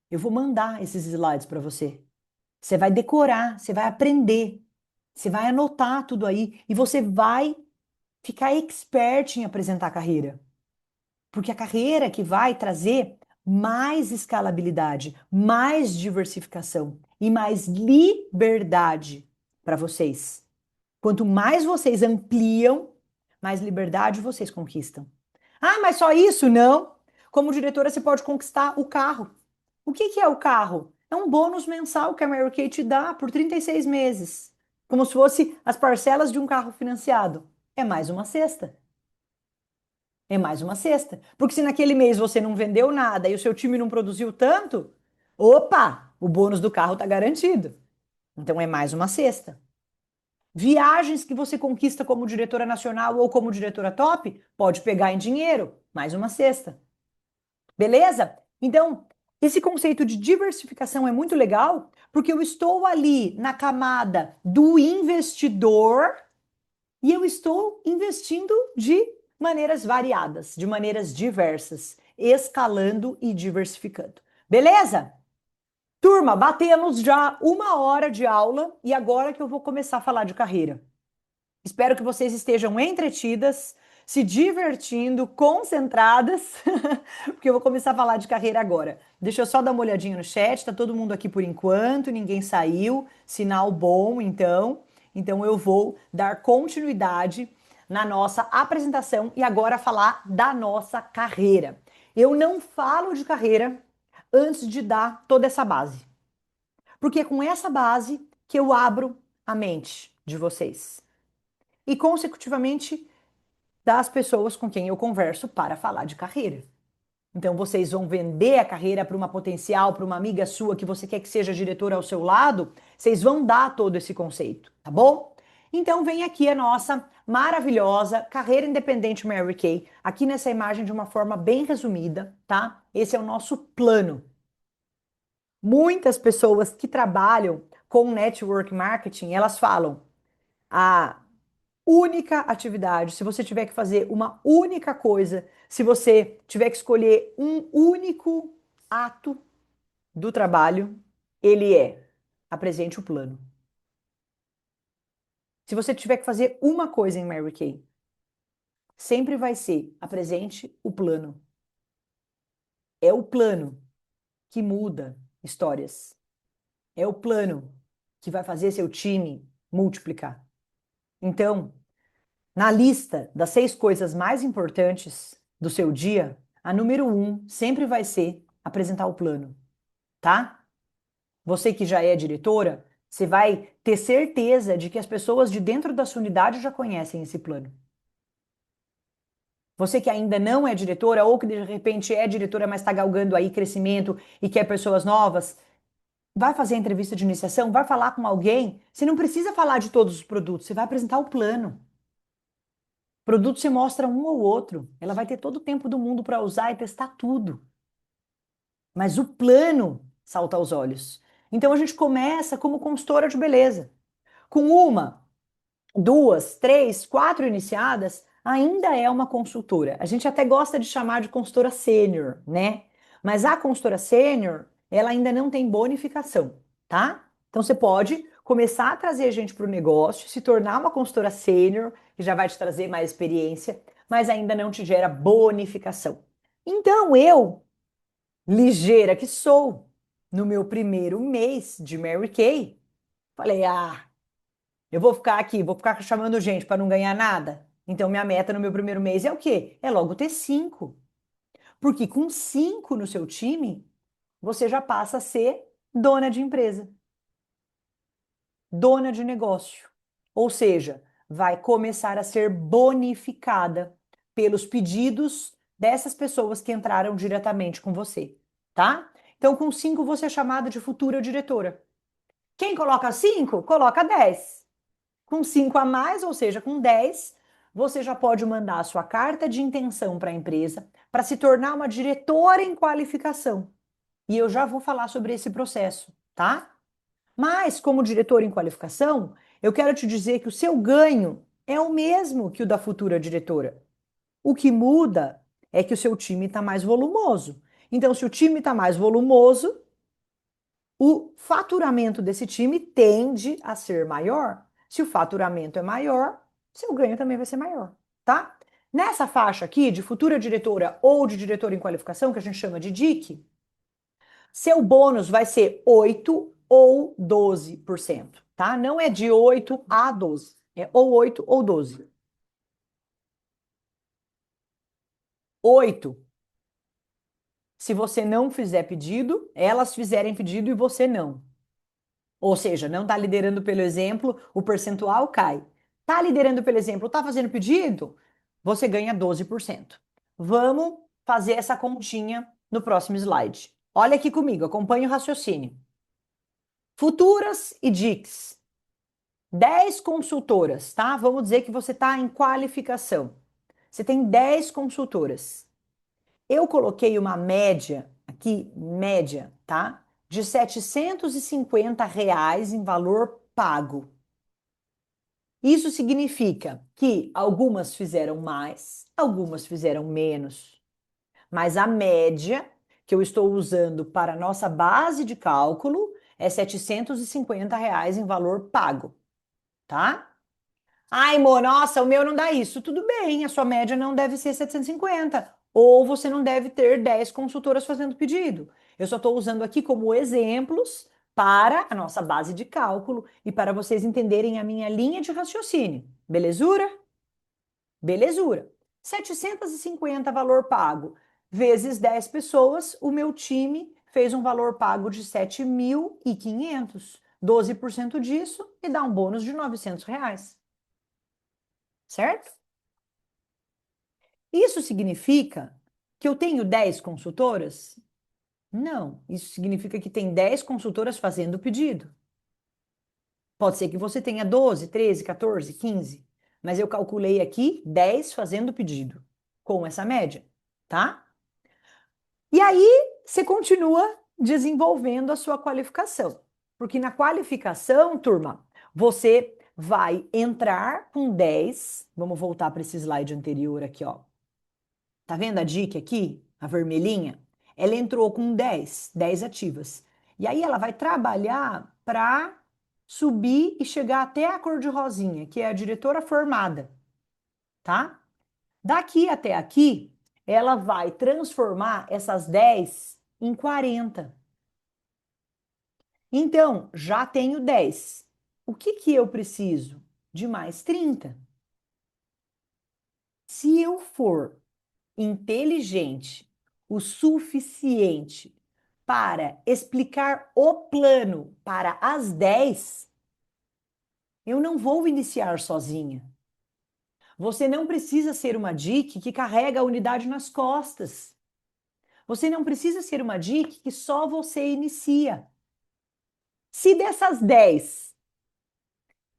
S1: Eu vou mandar esses slides para você. Você vai decorar, você vai aprender. Você vai anotar tudo aí e você vai ficar expert em apresentar a carreira. Porque a carreira que vai trazer mais escalabilidade, mais diversificação e mais liberdade para vocês. Quanto mais vocês ampliam, mais liberdade vocês conquistam. Ah, mas só isso? Não. Como diretora, você pode conquistar o carro. O que que é o carro? É um bônus mensal que a Mary Kay te dá por 36 meses. Como se fosse as parcelas de um carro financiado. É mais uma cesta. É mais uma cesta. Porque se naquele mês você não vendeu nada e o seu time não produziu tanto, opa, o bônus do carro está garantido. Então é mais uma cesta. Viagens que você conquista como diretora nacional ou como diretora top, pode pegar em dinheiro, mais uma cesta. Beleza? Então, esse conceito de diversificação é muito legal, porque eu estou ali na camada do investidor e eu estou investindo de maneiras variadas, de maneiras diversas, escalando e diversificando. Beleza? Turma, batemos já 1 hora de aula e agora que eu vou começar a falar de carreira. Espero que vocês estejam entretidas, se divertindo, concentradas, porque eu vou começar a falar de carreira agora. Deixa eu só dar uma olhadinha no chat, tá todo mundo aqui por enquanto, ninguém saiu, sinal bom, então. Então eu vou dar continuidade na nossa apresentação e agora falar da nossa carreira. Eu não falo de carreira antes de dar toda essa base, porque é com essa base que eu abro a mente de vocês e, consecutivamente, das pessoas com quem eu converso para falar de carreira. Então, vocês vão vender a carreira para uma potencial, para uma amiga sua que você quer que seja diretora ao seu lado, vocês vão dar todo esse conceito, tá bom? Então, vem aqui a nossa maravilhosa carreira independente Mary Kay, aqui nessa imagem de uma forma bem resumida, tá? Esse é o nosso plano. Muitas pessoas que trabalham com network marketing, elas falam: a única atividade, se você tiver que fazer uma única coisa, se você tiver que escolher um único ato do trabalho, ele é: apresente o plano. Se você tiver que fazer uma coisa em Mary Kay, sempre vai ser: apresente o plano. É o plano que muda histórias. É o plano que vai fazer seu time multiplicar. Então, na lista das 6 coisas mais importantes do seu dia, a número 1 sempre vai ser apresentar o plano, tá? Você que já é diretora, você vai ter certeza de que as pessoas de dentro da sua unidade já conhecem esse plano. Você que ainda não é diretora ou que de repente é diretora, mas está galgando aí crescimento e quer pessoas novas, vai fazer a entrevista de iniciação, vai falar com alguém, você não precisa falar de todos os produtos, você vai apresentar o plano. Produto se mostra um ou outro. Ela vai ter todo o tempo do mundo para usar e testar tudo. Mas o plano salta aos olhos. Então a gente começa como consultora de beleza. Com uma, duas, três, quatro iniciadas, ainda é uma consultora. A gente até gosta de chamar de consultora sênior, né? Mas a consultora sênior, ela ainda não tem bonificação, tá? Então você pode começar a trazer gente para o negócio, se tornar uma consultora sênior, que já vai te trazer mais experiência, mas ainda não te gera bonificação. Então eu, ligeira que sou, no meu primeiro mês de Mary Kay, falei: ah, eu vou ficar aqui, vou ficar chamando gente para não ganhar nada. Então, minha meta no meu primeiro mês é o quê? É logo ter 5. Porque com 5 no seu time, você já passa a ser dona de empresa, dona de negócio. Ou seja, vai começar a ser bonificada pelos pedidos dessas pessoas que entraram diretamente com você, tá? Então, com 5, você é chamada de futura diretora. Quem coloca 5, coloca 10. Com 5 a mais, ou seja, com 10, você já pode mandar a sua carta de intenção para a empresa para se tornar uma diretora em qualificação. E eu já vou falar sobre esse processo, tá? Mas, como diretor em qualificação, eu quero te dizer que o seu ganho é o mesmo que o da futura diretora. O que muda é que o seu time está mais volumoso. Então, se o time está mais volumoso, o faturamento desse time tende a ser maior. Se o faturamento é maior, seu ganho também vai ser maior, tá? Nessa faixa aqui de futura diretora ou de diretora em qualificação, que a gente chama de DIC, seu bônus vai ser 8 ou 12%, tá? Não é de 8 a 12, é ou 8 ou 12. 8, se você não fizer pedido, elas fizerem pedido e você não. Ou seja, não está liderando pelo exemplo, o percentual cai. Está liderando pelo exemplo, está fazendo pedido, você ganha 12%. Vamos fazer essa continha no próximo slide. Olha aqui comigo, acompanhe o raciocínio. Futuras e DICs. 10 consultoras, tá? Vamos dizer que você está em qualificação. Você tem 10 consultoras. Eu coloquei uma média aqui, média, tá? De R$ 750 em valor pago. Isso significa que algumas fizeram mais, algumas fizeram menos, mas a média que eu estou usando para a nossa base de cálculo é R$ 750 em valor pago, tá? Ai, amor, nossa, o meu não dá isso. Tudo bem, a sua média não deve ser 750. Ou você não deve ter 10 consultoras fazendo pedido. Eu só estou usando aqui como exemplos para a nossa base de cálculo e para vocês entenderem a minha linha de raciocínio. Belezura? Belezura. 750 valor pago vezes 10 pessoas, o meu time fez um valor pago de 7.500. 12% disso e dá um bônus de R$ 900. Certo? Isso significa que eu tenho 10 consultoras? Não, isso significa que tem 10 consultoras fazendo o pedido. Pode ser que você tenha 12, 13, 14, 15, mas eu calculei aqui 10 fazendo o pedido, com essa média, tá? E aí você continua desenvolvendo a sua qualificação, porque na qualificação, turma, você vai entrar com 10, vamos voltar para esse slide anterior aqui, ó. Tá vendo a dica aqui? A vermelhinha? Ela entrou com 10 ativas. E aí ela vai trabalhar para subir e chegar até a cor de rosinha, que é a diretora formada, tá? Daqui até aqui, ela vai transformar essas 10 em 40. Então, já tenho 10. O que que eu preciso? De mais 30. Se eu for inteligente o suficiente para explicar o plano para as 10, eu não vou iniciar sozinha. Você não precisa ser uma DIC que carrega a unidade nas costas. Você não precisa ser uma DIC que só você inicia. Se dessas 10,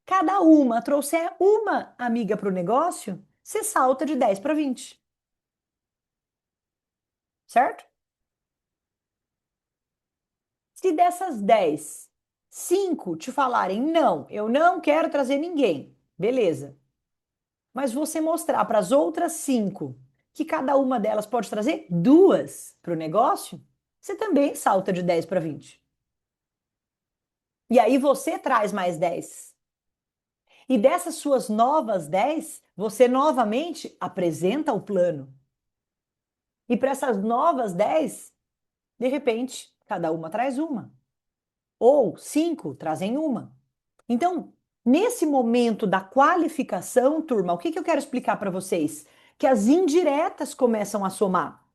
S1: cada uma trouxer uma amiga para o negócio, você salta de 10 para 20. Certo? Se dessas 10, 5 te falarem não, eu não quero trazer ninguém, beleza. Mas você mostrar para as outras 5 que cada uma delas pode trazer duas para o negócio, você também salta de 10 para 20. E aí você traz mais 10. E dessas suas novas 10, você novamente apresenta o plano. E para essas novas 10, de repente, cada uma traz uma. Ou 5 trazem uma. Então, nesse momento da qualificação, turma, o que que eu quero explicar para vocês? Que as indiretas começam a somar.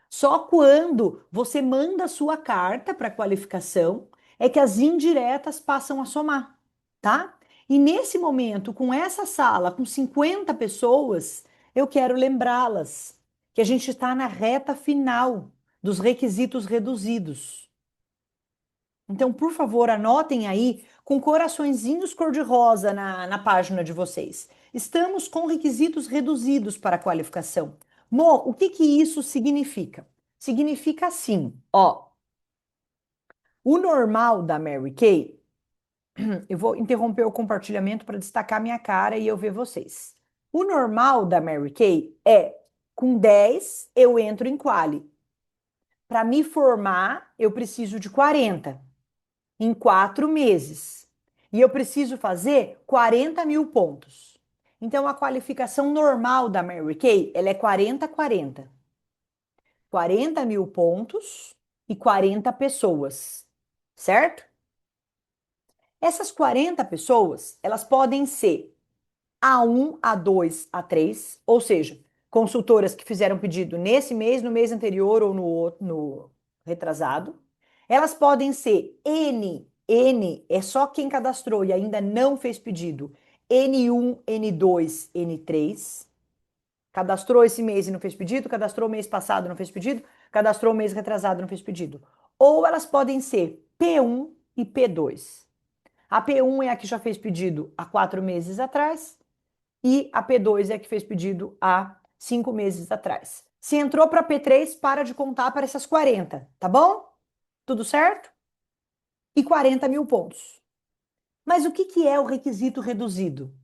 S1: Só quando você manda a sua carta para qualificação é que as indiretas passam a somar, tá? E nesse momento, com essa sala, com 50 pessoas, eu quero lembrá-las que a gente está na reta final dos requisitos reduzidos. Então, por favor, anotem aí com coraçõezinhos cor-de-rosa na página de vocês. Estamos com requisitos reduzidos para a qualificação. Mo, o que que isso significa? Significa assim, ó. O normal da Mary Kay, eu vou interromper o compartilhamento para destacar minha cara e eu ver vocês. O normal da Mary Kay é com 10 eu entro em quali. Para me formar, eu preciso de 40 em 4 meses. E eu preciso fazer 40 mil pontos. Então, a qualificação normal da Mary Kay, ela é 40-40. 40 mil pontos e 40 pessoas, certo? Essas 40 pessoas, elas podem ser A1, A2, A3, ou seja, consultoras que fizeram pedido nesse mês, no mês anterior ou no retrasado. Elas podem ser N é só quem cadastrou e ainda não fez pedido. N1, N2, N3. Cadastrou esse mês e não fez pedido, cadastrou mês passado, não fez pedido, cadastrou mês retrasado, não fez pedido. Ou elas podem ser P1 e P2. A P1 é a que já fez pedido há 4 meses atrás e a P2 é a que fez pedido há 5 meses atrás. Se entrou para P3, para de contar para essas 40, tá bom? Tudo certo? E 40 mil pontos. Mas o que que é o requisito reduzido?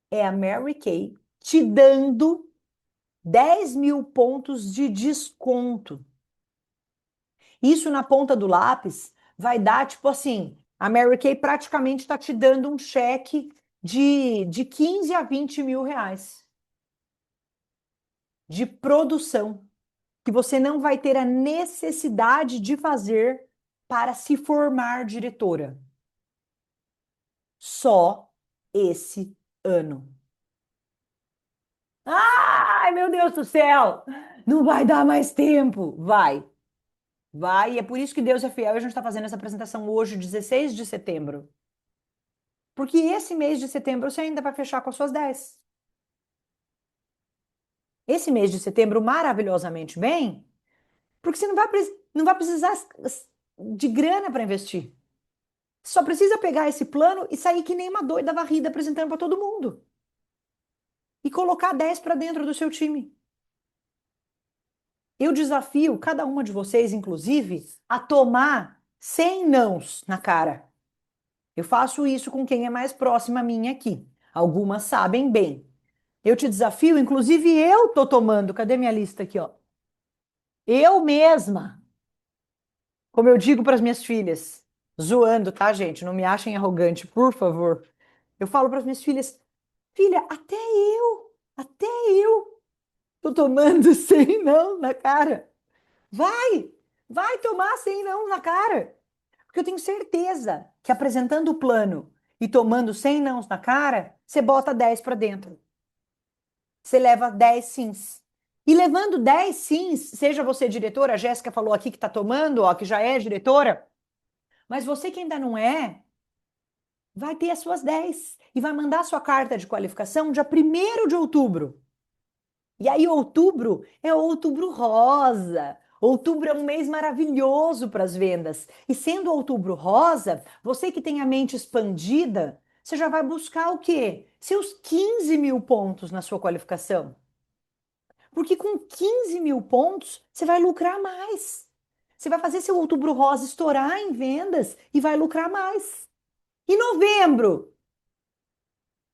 S1: É a Mary Kay te dando 10 mil pontos de desconto. Isso na ponta do lápis vai dar, tipo assim, a Mary Kay praticamente está te dando um cheque de 15 a 20 mil reais de produção que você não vai ter a necessidade de fazer para se formar diretora. Só esse ano. Ai, meu Deus do céu! Não vai dar mais tempo. Vai. Vai, e é por isso que Deus é fiel e a gente está fazendo essa apresentação hoje, 16 de setembro. Porque esse mês de setembro você ainda vai fechar com as suas 10. Esse mês de setembro, maravilhosamente bem, porque você não vai precisar de grana para investir. Só precisa pegar esse plano e sair que nem uma doida varrida apresentando para todo mundo. E colocar 10 para dentro do seu time. Eu desafio cada uma de vocês, inclusive, a tomar 100 nãos na cara. Eu faço isso com quem é mais próxima a mim aqui. Algumas sabem bem. Eu te desafio, inclusive eu tô tomando. Cadê minha lista aqui, ó? Eu mesma, como eu digo para as minhas filhas, zoando, tá, gente? Não me achem arrogante, por favor. Eu falo para as minhas filhas, filha, até eu tô tomando 100 não na cara. Vai, vai tomar 100 não na cara. Porque eu tenho certeza que apresentando o plano e tomando 100 nãos na cara, você bota 10 para dentro. Você leva 10 sims. E levando 10 sims, seja você diretora, a Jéssica falou aqui que está tomando, ó, que já é diretora, mas você que ainda não é, vai ter as suas 10 e vai mandar sua carta de qualificação dia 1º de outubro. E aí, outubro é outubro rosa. Outubro é um mês maravilhoso para as vendas. E sendo outubro rosa, você que tem a mente expandida, você já vai buscar o quê? Seus 15 mil pontos na sua qualificação. Porque com 15 mil pontos, você vai lucrar mais. Você vai fazer seu outubro rosa estourar em vendas e vai lucrar mais. E novembro?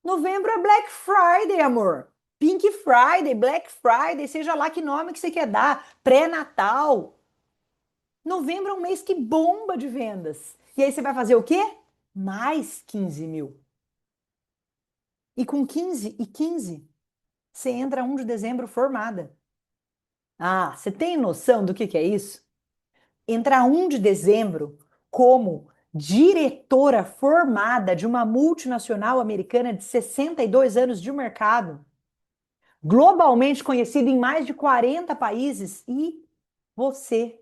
S1: Novembro é Black Friday, amor. Pink Friday, Black Friday, seja lá que nome que você quer dar. Pré-natal. Novembro é um mês que bomba de vendas. E aí você vai fazer o quê? Mais 15 mil. E com 15 e 15, você entra 1 de dezembro formada. Ah, você tem noção do que é isso? Entrar 1 de dezembro como diretora formada de uma multinacional americana de 62 anos de mercado, globalmente conhecida em mais de 40 países, e você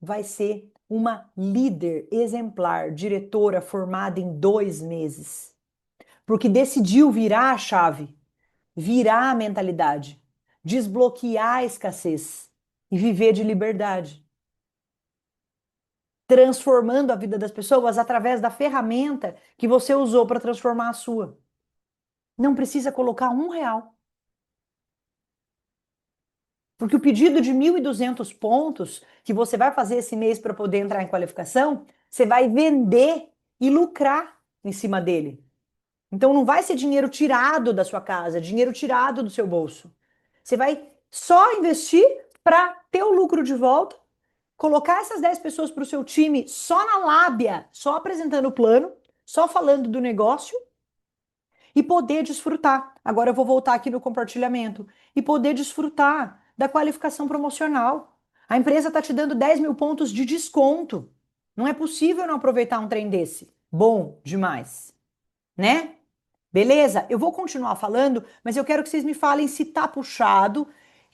S1: vai ser uma líder exemplar, diretora formada em 2 meses, porque decidiu virar a chave, virar a mentalidade, desbloquear a escassez e viver de liberdade, transformando a vida das pessoas através da ferramenta que você usou para transformar a sua. Não precisa colocar R$ 1. Porque o pedido de 1.200 pontos que você vai fazer esse mês para poder entrar em qualificação, você vai vender e lucrar em cima dele. Então não vai ser dinheiro tirado da sua casa, dinheiro tirado do seu bolso. Você vai só investir para ter o lucro de volta Colocar essas 10 pessoas para o seu time só na lábia, só apresentando o plano, só falando do negócio e poder desfrutar. Agora eu vou voltar aqui no compartilhamento e poder desfrutar da qualificação promocional. A empresa está te dando 10 mil pontos de desconto. Não é possível não aproveitar um trem desse. Bom demais, né? Beleza? Eu vou continuar falando, mas eu quero que vocês me falem se tá puxado,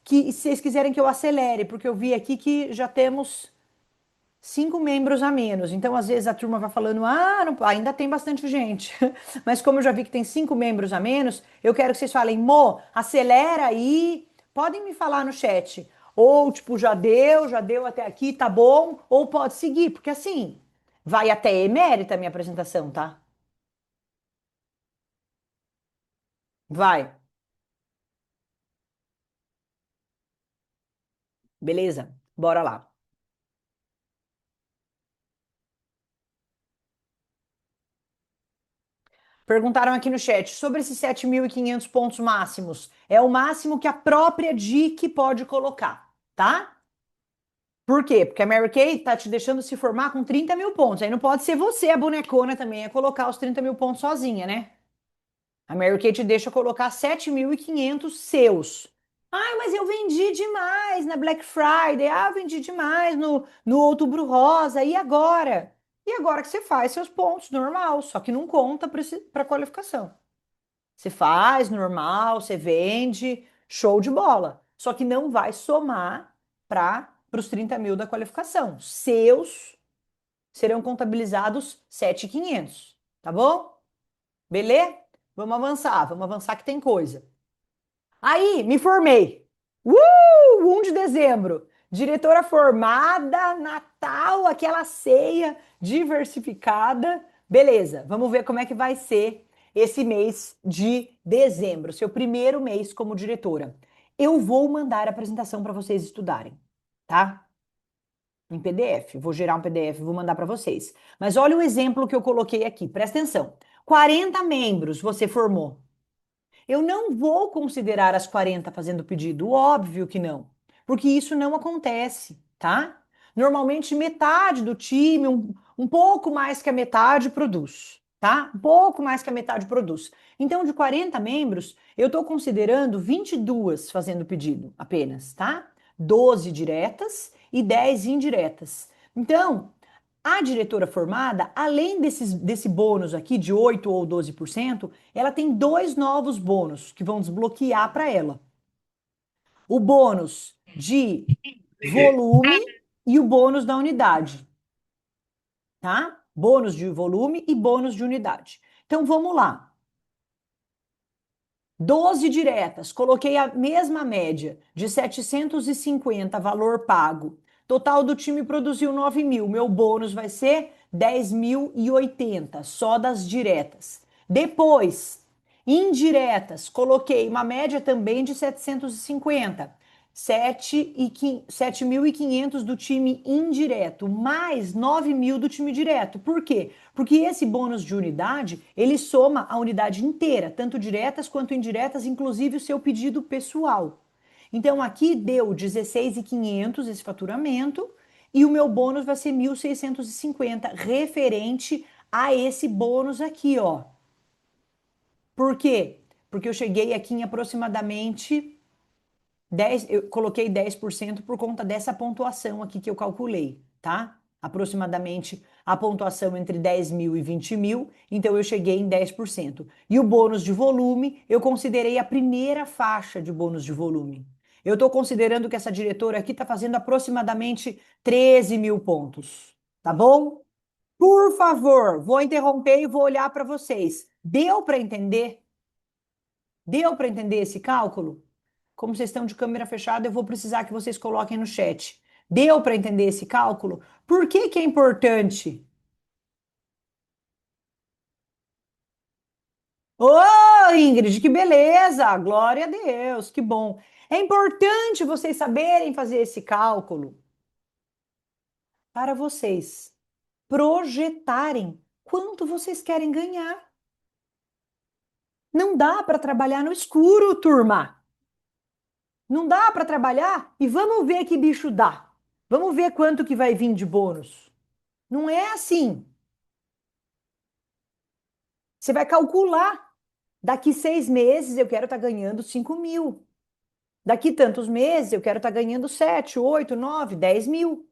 S1: que se vocês quiserem que eu acelere, porque eu vi aqui que já temos 5 membros a menos. Então, às vezes, a turma vai falando, ainda tem bastante gente. Mas como eu já vi que tem 5 membros a menos, eu quero que vocês falem, Mo, acelera aí. Podem me falar no chat. Ou, tipo, já deu até aqui, tá bom? Ou pode seguir, porque assim, vai até emérita a minha apresentação, tá? Vai, beleza? Bora lá. Perguntaram aqui no chat sobre esses 7.500 pontos máximos. É o máximo que a própria DIC pode colocar, tá? Por quê? Porque a Mary Kay tá te deixando se formar com 30 mil pontos. Aí não pode ser você, a bonecona, também, a colocar os 30 mil pontos sozinha, né? A Mary Kay te deixa colocar 7.500 seus. Ai, mas eu vendi demais na Black Friday. Ah, eu vendi demais no Outubro Rosa. E agora? E agora que você faz seus pontos, normal. Só que não conta para qualificação. Você faz normal, você vende, show de bola. Só que não vai somar para os 30 mil da qualificação. Seus serão contabilizados 7.500, tá bom? Beleza? Vamos avançar que tem coisa. Aí, me formei. 1 de dezembro. Diretora formada, Natal, aquela ceia diversificada. Beleza, vamos ver como é que vai ser esse mês de dezembro, seu primeiro mês como diretora. Eu vou mandar a apresentação para vocês estudarem, tá? Em PDF. Vou gerar um PDF, vou mandar para vocês. Mas olha o exemplo que eu coloquei aqui, presta atenção. 40 membros você formou. Eu não vou considerar as 40 fazendo pedido, óbvio que não, porque isso não acontece, tá? Normalmente metade do time, um pouco mais que a metade produz, tá? Um pouco mais que a metade produz. Então, de 40 membros, eu estou considerando 22 fazendo pedido apenas, tá? 12 diretas e 10 indiretas. Então, a diretora formada, além desse bônus aqui de 8 ou 12%, ela tem dois novos bônus que vão desbloquear para ela. O bônus de volume e o bônus da unidade, tá? Bônus de volume e bônus de unidade. Então vamos lá. 12 diretas, coloquei a mesma média de 750 valor pago. Total do time produziu 9 mil. Meu bônus vai ser 10.080, só das diretas. Depois, indiretas, coloquei uma média também de 750. 7.500 do time indireto, mais 9 mil do time direto. Por quê? Porque esse bônus de unidade, ele soma a unidade inteira, tanto diretas quanto indiretas, inclusive o seu pedido pessoal. Então aqui deu 16.500 esse faturamento e o meu bônus vai ser 1.650 referente a esse bônus aqui, ó. Por quê? Porque eu cheguei aqui em aproximadamente 10, eu coloquei 10% por conta dessa pontuação aqui que eu calculei, tá? Aproximadamente a pontuação entre 10 mil e 20 mil, então eu cheguei em 10%. E o bônus de volume, eu considerei a primeira faixa de bônus de volume. Eu estou considerando que essa diretora aqui está fazendo aproximadamente 13 mil pontos, tá bom? Por favor, vou interromper e vou olhar para vocês. Deu para entender? Deu para entender esse cálculo? Como vocês estão de câmera fechada, eu vou precisar que vocês coloquem no chat. Deu para entender esse cálculo? Por que que é importante? Ô, Ingrid, que beleza! Glória a Deus, que bom. É importante vocês saberem fazer esse cálculo para vocês projetarem quanto vocês querem ganhar. Não dá para trabalhar no escuro, turma. Não dá para trabalhar e vamos ver que bicho dá. Vamos ver quanto que vai vir de bônus. Não é assim. Você vai calcular. Daqui 6 meses eu quero estar ganhando 5.000. Daqui tantos meses eu quero estar ganhando 7, 8, 9, 10 mil.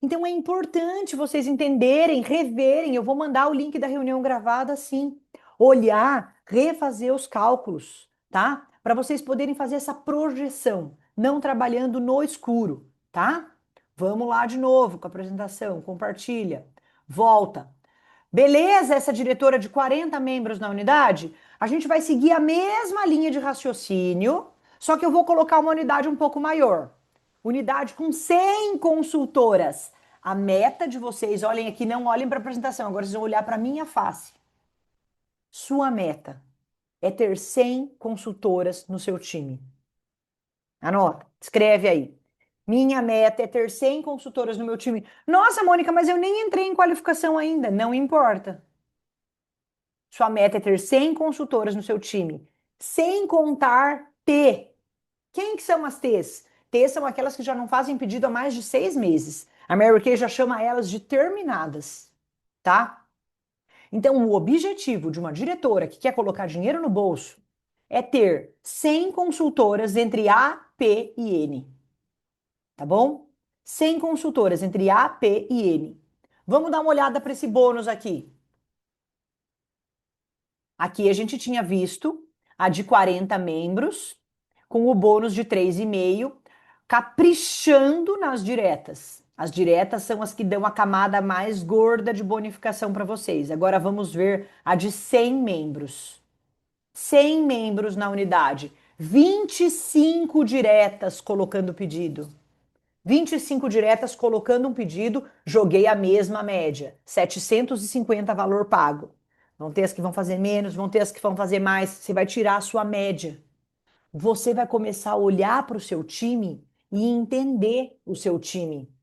S1: Então é importante vocês entenderem, reverem. Eu vou mandar o link da reunião gravada assim. Olhar, refazer os cálculos, tá? Para vocês poderem fazer essa projeção, não trabalhando no escuro, tá? Vamos lá de novo com a apresentação. Compartilha. Volta. Beleza, essa diretora de 40 membros na unidade? A gente vai seguir a mesma linha de raciocínio, só que eu vou colocar uma unidade um pouco maior. Unidade com 100 consultoras. A meta de vocês, olhem aqui, não olhem para a apresentação, agora vocês vão olhar para a minha face. Sua meta é ter 100 consultoras no seu time. Anota, escreve aí. Minha meta é ter 100 consultoras no meu time. Nossa, Mônica, mas eu nem entrei em qualificação ainda. Não importa. Sua meta é ter 100 consultoras no seu time, sem contar T. Quem que são as T's? T's são aquelas que já não fazem pedido há mais de 6 meses. A Mary Kay já chama elas de terminadas, tá? Então, o objetivo de uma diretora que quer colocar dinheiro no bolso é ter 100 consultoras entre A, P e N, tá bom? 100 consultoras entre A, P e N. Vamos dar uma olhada para esse bônus aqui. Aqui a gente tinha visto a de 40 membros, com o bônus de 3,5, caprichando nas diretas. As diretas são as que dão a camada mais gorda de bonificação para vocês. Agora vamos ver a de 100 membros. 100 membros na unidade. 25 diretas colocando pedido. 25 diretas colocando um pedido, joguei a mesma média, 750 valor pago. Vão ter as que vão fazer menos, vão ter as que vão fazer mais, você vai tirar a sua média. Você vai começar a olhar para o seu time e entender o seu time.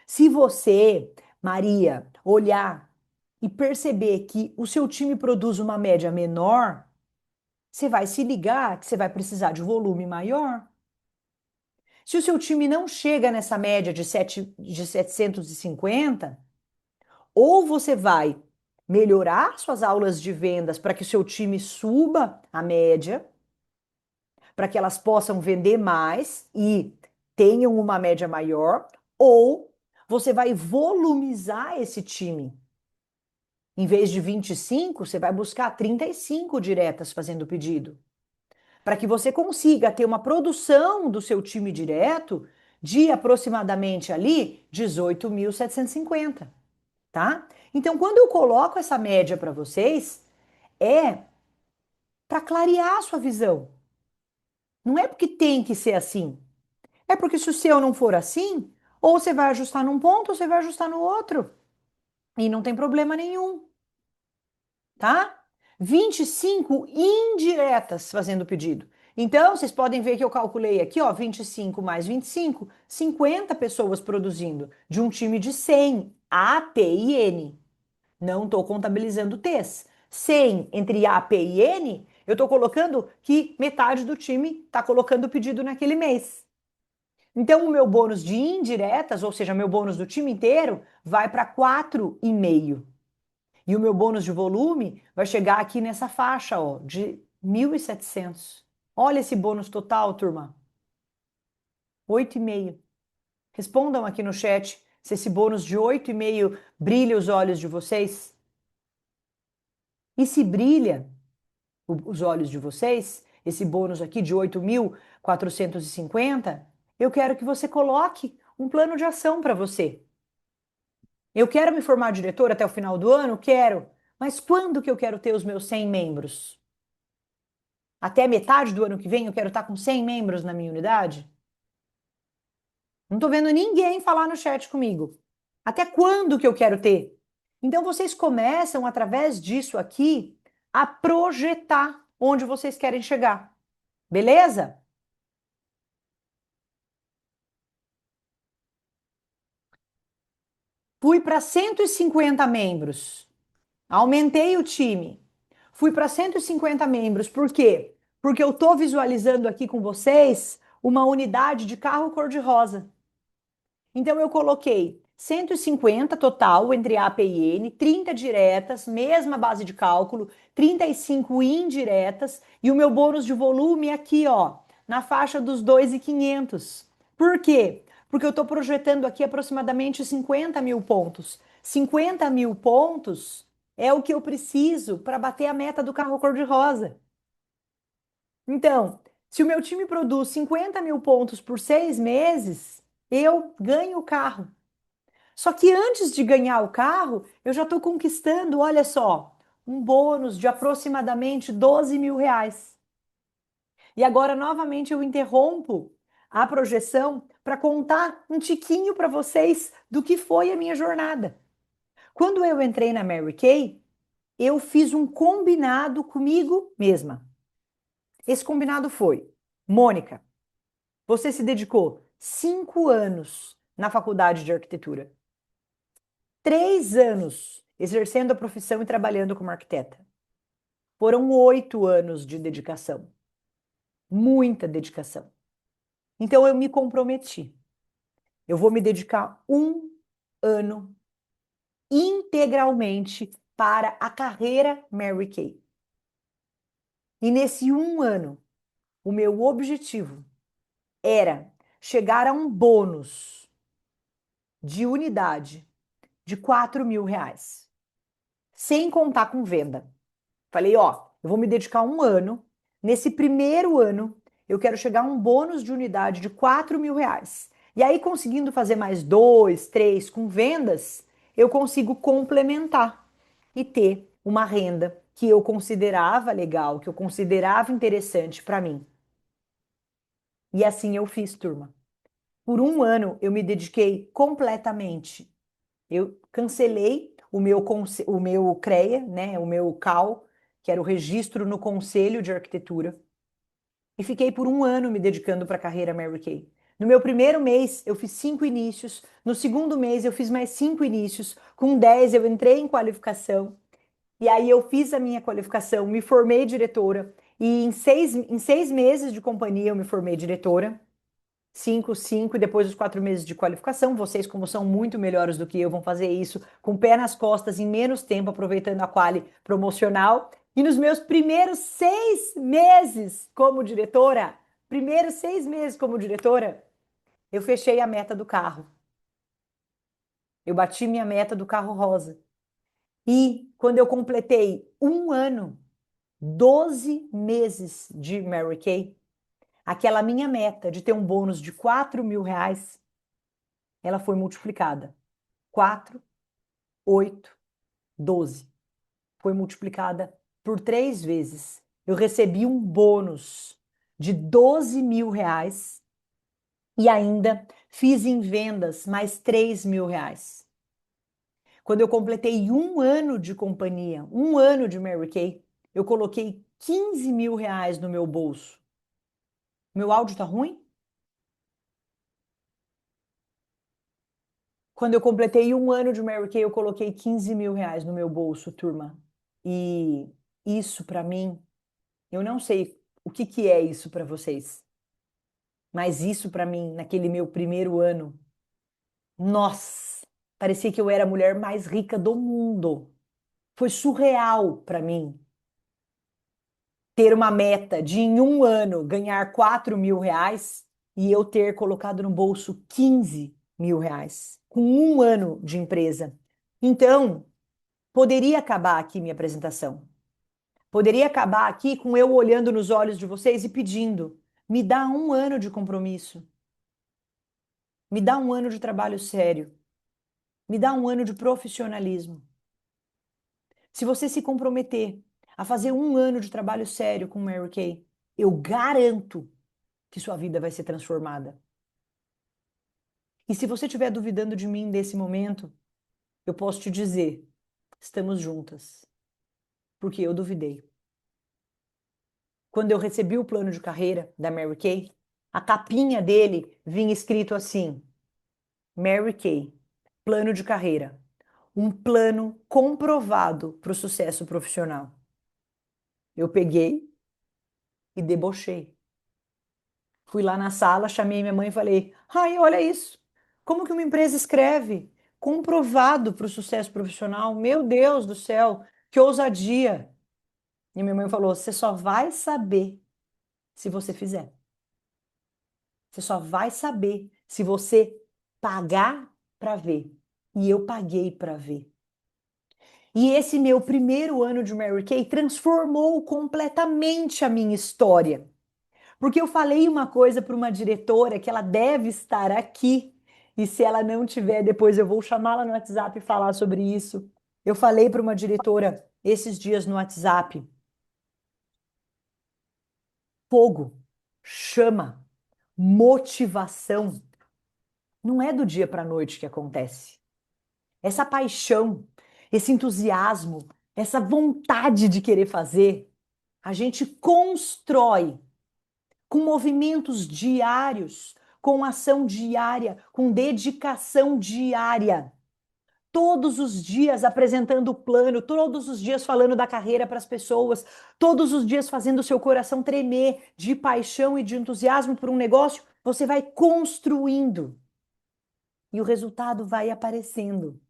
S1: Se você, Maria, olhar e perceber que o seu time produz uma média menor, você vai se ligar que você vai precisar de volume maior. Se o seu time não chega nessa média de 750, ou você vai melhorar suas aulas de vendas para que o seu time suba a média, para que elas possam vender mais e tenham uma média maior, ou você vai volumizar esse time. Em vez de 25, você vai buscar 35 diretas fazendo pedido, para que você consiga ter uma produção do seu time direto de aproximadamente ali 18.750, tá? Então, quando eu coloco essa média para vocês, é para clarear a sua visão. Não é porque tem que ser assim. É porque se o seu não for assim, ou você vai ajustar num ponto, ou você vai ajustar no outro. E não tem problema nenhum, tá? 25 indiretas fazendo o pedido. Então, vocês podem ver que eu calculei aqui, ó, 25 mais 25, 50 pessoas produzindo de um time de 100, A, P e N. Não estou contabilizando T's. 100 entre A, P e N, eu estou colocando que metade do time está colocando o pedido naquele mês. Então, o meu bônus de indiretas, ou seja, meu bônus do time inteiro, vai para 4,5. E o meu bônus de volume vai chegar aqui nessa faixa, ó, de 1.700. Olha esse bônus total, turma. 8,5. Respondam aqui no chat se esse bônus de 8,5 brilha os olhos de vocês. E se brilha os olhos de vocês, esse bônus aqui de 8.450, eu quero que você coloque um plano de ação para você. Eu quero me formar diretor até o final do ano? Quero. Mas quando que eu quero ter os meus 100 membros? Até metade do ano que vem eu quero estar com 100 membros na minha unidade? Não estou vendo ninguém falar no chat comigo. Até quando que eu quero ter? Então vocês começam, através disso aqui, a projetar onde vocês querem chegar. Beleza? Fui para 150 membros. Aumentei o time. Fui para 150 membros. Por quê? Porque eu estou visualizando aqui com vocês uma unidade de carro cor-de-rosa. Então eu coloquei 150 total entre AP e N, 30 diretas, mesma base de cálculo, 35 indiretas e o meu bônus de volume aqui, ó, na faixa dos 2.500. Por quê? Porque eu estou projetando aqui aproximadamente 50 mil pontos. 50 mil pontos é o que eu preciso para bater a meta do carro cor-de-rosa. Então, se o meu time produz 50 mil pontos por 6 meses, eu ganho o carro. Só que antes de ganhar o carro, eu já estou conquistando, olha só, um bônus de aproximadamente 12 mil reais. E agora, novamente, eu interrompo a projeção para contar um tiquinho para vocês do que foi a minha jornada. Quando eu entrei na Mary Kay, eu fiz um combinado comigo mesma. Esse combinado foi: Mônica, você se dedicou 5 anos na faculdade de arquitetura, 3 anos exercendo a profissão e trabalhando como arquiteta. Foram 8 anos de dedicação, muita dedicação. Então eu me comprometi. Eu vou me dedicar 1 ano integralmente para a carreira Mary Kay. E nesse 1 ano, o meu objetivo era chegar a um bônus de unidade de 4 mil reais, sem contar com venda. Falei, ó, eu vou me dedicar 1 ano. Nesse primeiro ano, eu quero chegar a um bônus de unidade de 4 mil reais. E aí, conseguindo fazer mais 2, 3 com vendas, eu consigo complementar e ter uma renda que eu considerava legal, que eu considerava interessante para mim. E assim eu fiz, turma. Por 1 ano, eu me dediquei completamente. Eu cancelei o meu CREA, né, o meu CAL, que era o registro no Conselho de Arquitetura, e fiquei por 1 ano me dedicando para a carreira Mary Kay. No meu primeiro mês, eu fiz 5 inícios. No segundo mês, eu fiz mais 5 inícios. Com 10, eu entrei em qualificação. E aí, eu fiz a minha qualificação, me formei diretora. E em seis meses de companhia, eu me formei diretora. 5, 5 e depois os 4 meses de qualificação. Vocês, como são muito melhores do que eu, vão fazer isso com o pé nas costas em menos tempo, aproveitando a quali promocional. E nos meus primeiros 6 meses como diretora, eu fechei a meta do carro. Eu bati minha meta do carro rosa. E quando eu completei 1 ano, 12 meses de Mary Kay, aquela minha meta de ter um bônus de 4 mil reais, ela foi multiplicada. 4, 8, 12. Foi multiplicada por 3 vezes. Eu recebi um bônus de 12 mil reais e ainda fiz em vendas mais 3 mil reais. Quando eu completei 1 ano de companhia, 1 ano de Mary Kay, eu coloquei 15 mil reais no meu bolso. Meu áudio tá ruim? Quando eu completei 1 ano de Mary Kay, eu coloquei 15 mil reais no meu bolso, turma. E isso, para mim, eu não sei o que que é isso para vocês, mas isso para mim, naquele meu primeiro ano, nossa, parecia que eu era a mulher mais rica do mundo. Foi surreal para mim ter uma meta de, em 1 ano, ganhar 4 mil reais e eu ter colocado no bolso 15 mil reais, com 1 ano de empresa. Então, poderia acabar aqui minha apresentação. Poderia acabar aqui com eu olhando nos olhos de vocês e pedindo: me dá 1 ano de compromisso, me dá 1 ano de trabalho sério, me dá 1 ano de profissionalismo. Se você se comprometer a fazer 1 ano de trabalho sério com Mary Kay, eu garanto que sua vida vai ser transformada. E se você estiver duvidando de mim nesse momento, eu posso te dizer: estamos juntas, porque eu duvidei. Quando eu recebi o plano de carreira da Mary Kay, a capinha dele vinha escrito assim: Mary Kay, plano de carreira, um plano comprovado para o sucesso profissional. Eu peguei e debochei. Fui lá na sala, chamei minha mãe e falei: ai, olha isso. Como que uma empresa escreve? Comprovado para o sucesso profissional. Meu Deus do céu, que ousadia! E minha mãe falou: você só vai saber se você fizer. Você só vai saber se você pagar para ver. E eu paguei para ver. E esse meu primeiro ano de Mary Kay transformou completamente a minha história. Porque eu falei uma coisa para uma diretora que ela deve estar aqui. E se ela não tiver, depois eu vou chamá-la no WhatsApp e falar sobre isso. Eu falei para uma diretora esses dias no WhatsApp: fogo, chama, motivação. Não é do dia para a noite que acontece. Essa paixão, esse entusiasmo, essa vontade de querer fazer, a gente constrói com movimentos diários, com ação diária, com dedicação diária. Todos os dias apresentando o plano, todos os dias falando da carreira para as pessoas, todos os dias fazendo o seu coração tremer de paixão e de entusiasmo por um negócio, você vai construindo e o resultado vai aparecendo.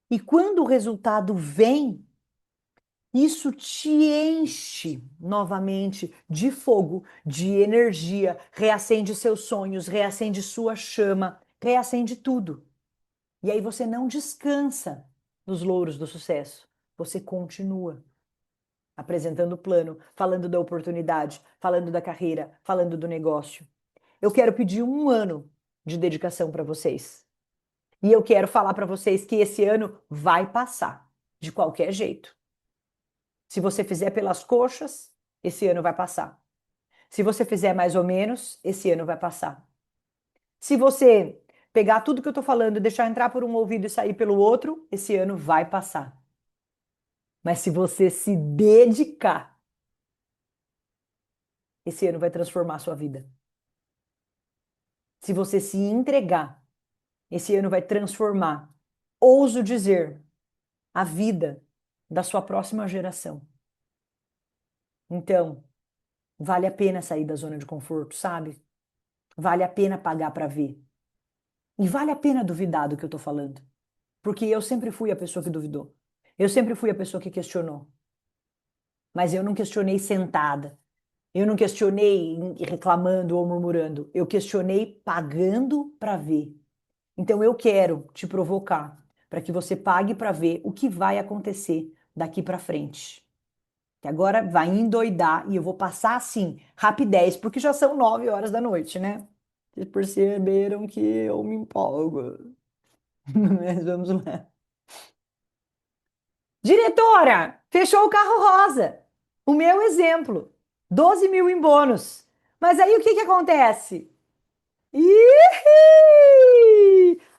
S1: E quando o resultado vem, isso te enche novamente de fogo, de energia, reacende seus sonhos, reacende sua chama, reacende tudo. E aí você não descansa nos louros do sucesso, você continua apresentando o plano, falando da oportunidade, falando da carreira, falando do negócio. Eu quero pedir um ano de dedicação para vocês. E eu quero falar para vocês que esse ano vai passar, de qualquer jeito. Se você fizer pelas coxas, esse ano vai passar. Se você fizer mais ou menos, esse ano vai passar. Se você pegar tudo que eu estou falando e deixar entrar por um ouvido e sair pelo outro, esse ano vai passar. Mas se você se dedicar, esse ano vai transformar a sua vida. Se você se entregar, esse ano vai transformar, ouso dizer, a vida da sua próxima geração. Então, vale a pena sair da zona de conforto, sabe? Vale a pena pagar para ver. E vale a pena duvidar do que eu estou falando. Porque eu sempre fui a pessoa que duvidou. Eu sempre fui a pessoa que questionou. Mas eu não questionei sentada. Eu não questionei reclamando ou murmurando. Eu questionei pagando para ver. Então eu quero te provocar para que você pague para ver o que vai acontecer daqui para frente. Que agora vai endoidar e eu vou passar assim, rapidez, porque já são 9 horas da noite, né? Vocês perceberam que eu me empolgo. Mas vamos lá. Diretora, fechou o carro rosa. O meu exemplo. 12 mil em bônus. Mas aí o que que acontece? Ih!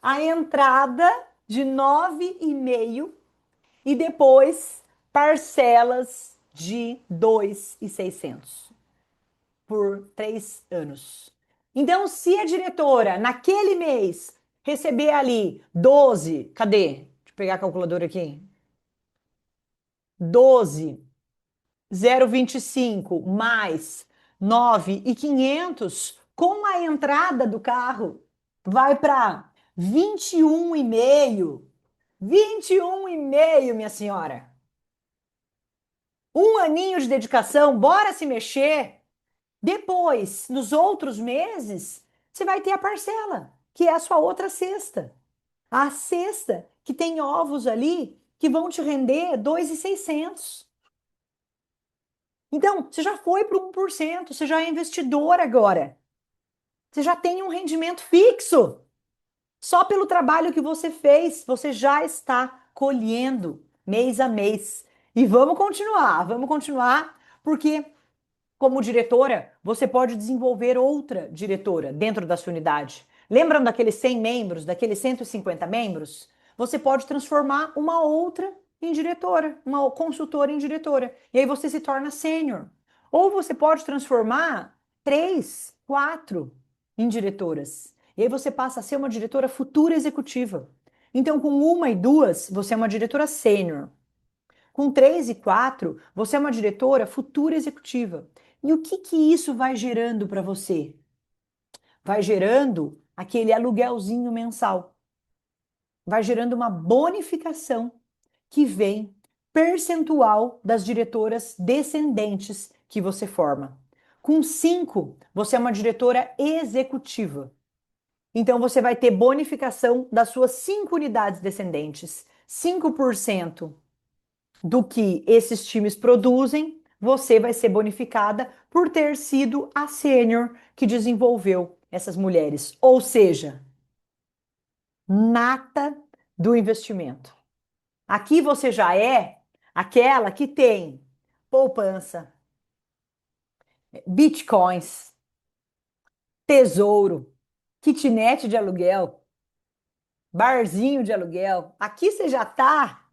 S1: A entrada de 9,5 e depois parcelas de 2.600 por 3 anos. Então, se a diretora, naquele mês, receber ali 12, cadê? Deixa eu pegar a calculadora aqui. 12, 0,25 mais 9.500, com a entrada do carro, vai para 21,5. 21,5, minha senhora. Um aninho de dedicação, bora se mexer. Depois, nos outros meses, você vai ter a parcela, que é a sua outra cesta. A cesta que tem ovos ali que vão te render 2.600. Então, você já foi para o 1%, você já é investidor agora. Você já tem um rendimento fixo. Só pelo trabalho que você fez, você já está colhendo mês a mês. E vamos continuar, porque como diretora, você pode desenvolver outra diretora dentro da sua unidade. Lembram daqueles 100 membros, daqueles 150 membros? Você pode transformar uma outra em diretora, uma consultora em diretora. E aí você se torna sênior. Ou você pode transformar 3, 4 em diretoras. E aí você passa a ser uma diretora futura executiva. Então, com uma e duas, você é uma diretora sênior. Com 3 e 4, você é uma diretora futura executiva. E o que que isso vai gerando para você? Vai gerando aquele aluguelzinho mensal. Vai gerando uma bonificação que vem percentual das diretoras descendentes que você forma. Com 5, você é uma diretora executiva. Então, você vai ter bonificação das suas 5 unidades descendentes. 5% do que esses times produzem, você vai ser bonificada por ter sido a sênior que desenvolveu essas mulheres. Ou seja, nata do investimento. Aqui você já é aquela que tem poupança, bitcoins, tesouro, kitnet de aluguel, barzinho de aluguel. Aqui você já está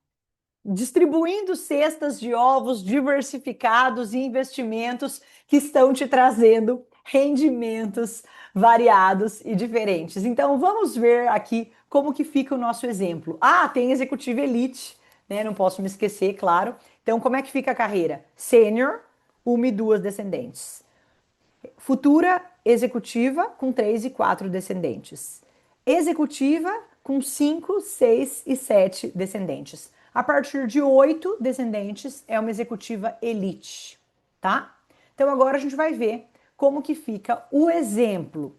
S1: distribuindo cestas de ovos diversificados e investimentos que estão te trazendo rendimentos variados e diferentes. Então, vamos ver aqui como que fica o nosso exemplo. Ah, tem executivo elite, né? Não posso me esquecer, claro. Então, como é que fica a carreira? Sênior, uma e duas descendentes. Futura executiva com 3 e 4 descendentes. Executiva com 5, 6 e 7 descendentes. A partir de 8 descendentes é uma executiva elite, tá? Então agora a gente vai ver como que fica o exemplo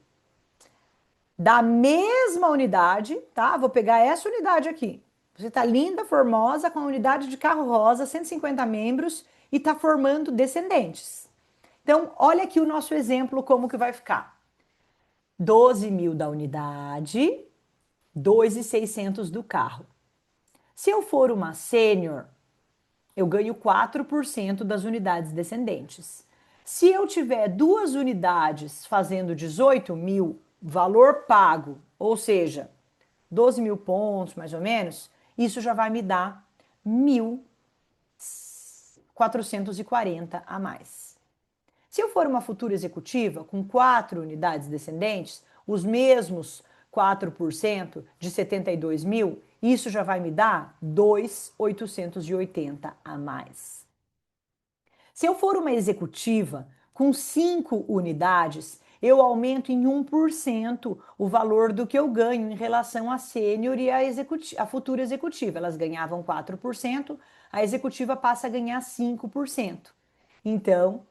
S1: da mesma unidade, tá? Vou pegar essa unidade aqui. Você tá linda, formosa, com a unidade de carro rosa, 150 membros e tá formando descendentes. Então, olha aqui o nosso exemplo, como que vai ficar. 12 mil da unidade, 2.600 do carro. Se eu for uma sênior, eu ganho 4% das unidades descendentes. Se eu tiver duas unidades fazendo 18 mil, valor pago, ou seja, 12 mil pontos mais ou menos, isso já vai me dar 1.440 a mais. Se eu for uma futura executiva com 4 unidades descendentes, os mesmos 4% de 72 mil, isso já vai me dar 2.880 a mais. Se eu for uma executiva com 5 unidades, eu aumento em 1% o valor do que eu ganho em relação à sênior e à futura executiva. Elas ganhavam 4%, a executiva passa a ganhar 5%. Então,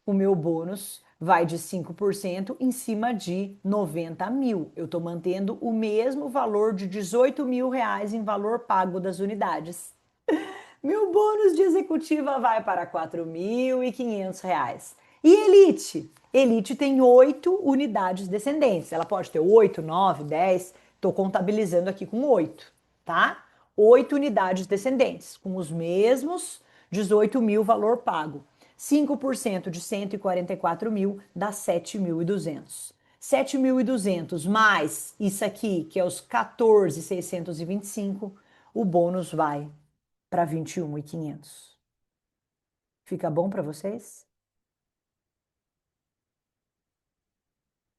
S1: o meu bônus vai de 5% em cima de 90 mil. Eu estou mantendo o mesmo valor de 18 mil reais em valor pago das unidades. Meu bônus de executiva vai para 4.500 reais. E Elite? Elite tem 8 unidades descendentes. Ela pode ter 8, 9, 10. Estou contabilizando aqui com 8, tá? 8 unidades descendentes, com os mesmos 18 mil valor pago. 5% de 144 mil dá 7.200. 7.200 mais isso aqui, que é os 14.625, o bônus vai para 21.500. Fica bom para vocês?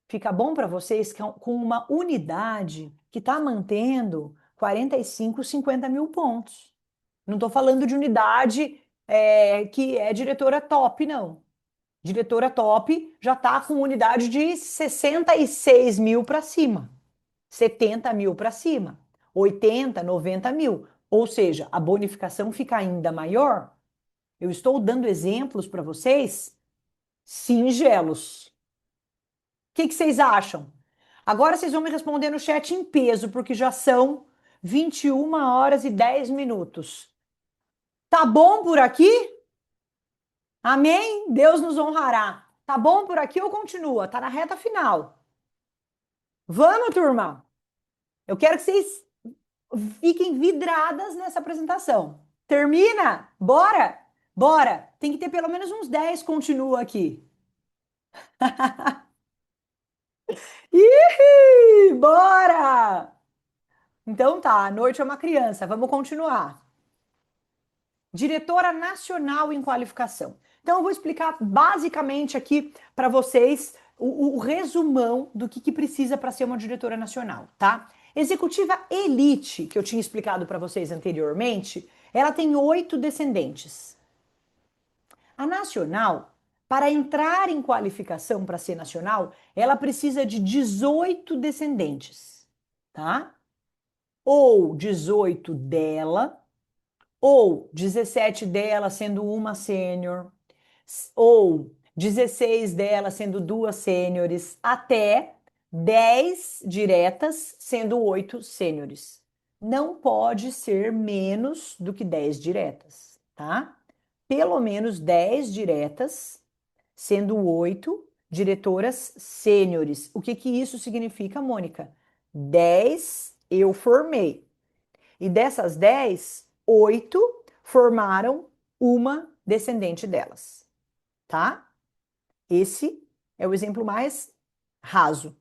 S1: Fica bom para vocês com uma unidade que está mantendo 45, 50 mil pontos. Não estou falando de unidade que é diretora top, não. Diretora top já está com unidade de 66 mil para cima, 70 mil para cima, 80, 90 mil. Ou seja, a bonificação fica ainda maior. Eu estou dando exemplos para vocês singelos. O que vocês acham? Agora vocês vão me responder no chat em peso, porque já são 21 horas e 10 minutos. Tá bom por aqui? Amém? Deus nos honrará. Tá bom por aqui ou continua? Tá na reta final. Vamos, turma! Eu quero que vocês fiquem vidradas nessa apresentação. Termina? Bora? Bora! Tem que ter pelo menos uns 10 continua aqui. Ih, bora! Então tá, a noite é uma criança, vamos continuar. Diretora nacional em qualificação. Então eu vou explicar basicamente aqui para vocês o resumão do que precisa para ser uma diretora nacional, tá? Executiva elite, que eu tinha explicado para vocês anteriormente, ela tem 8 descendentes. A nacional Para entrar em qualificação para ser nacional, ela precisa de 18 descendentes, tá? Ou 18 dela, ou 17 dela sendo uma sênior, ou 16 dela sendo duas sêniores, até 10 diretas sendo 8 sêniores. Não pode ser menos do que 10 diretas, tá? Pelo menos 10 diretas, sendo 8 diretoras sêniores. O que que isso significa, Mônica? 10 eu formei. E dessas 10, 8 formaram uma descendente delas, tá? Esse é o exemplo mais raso.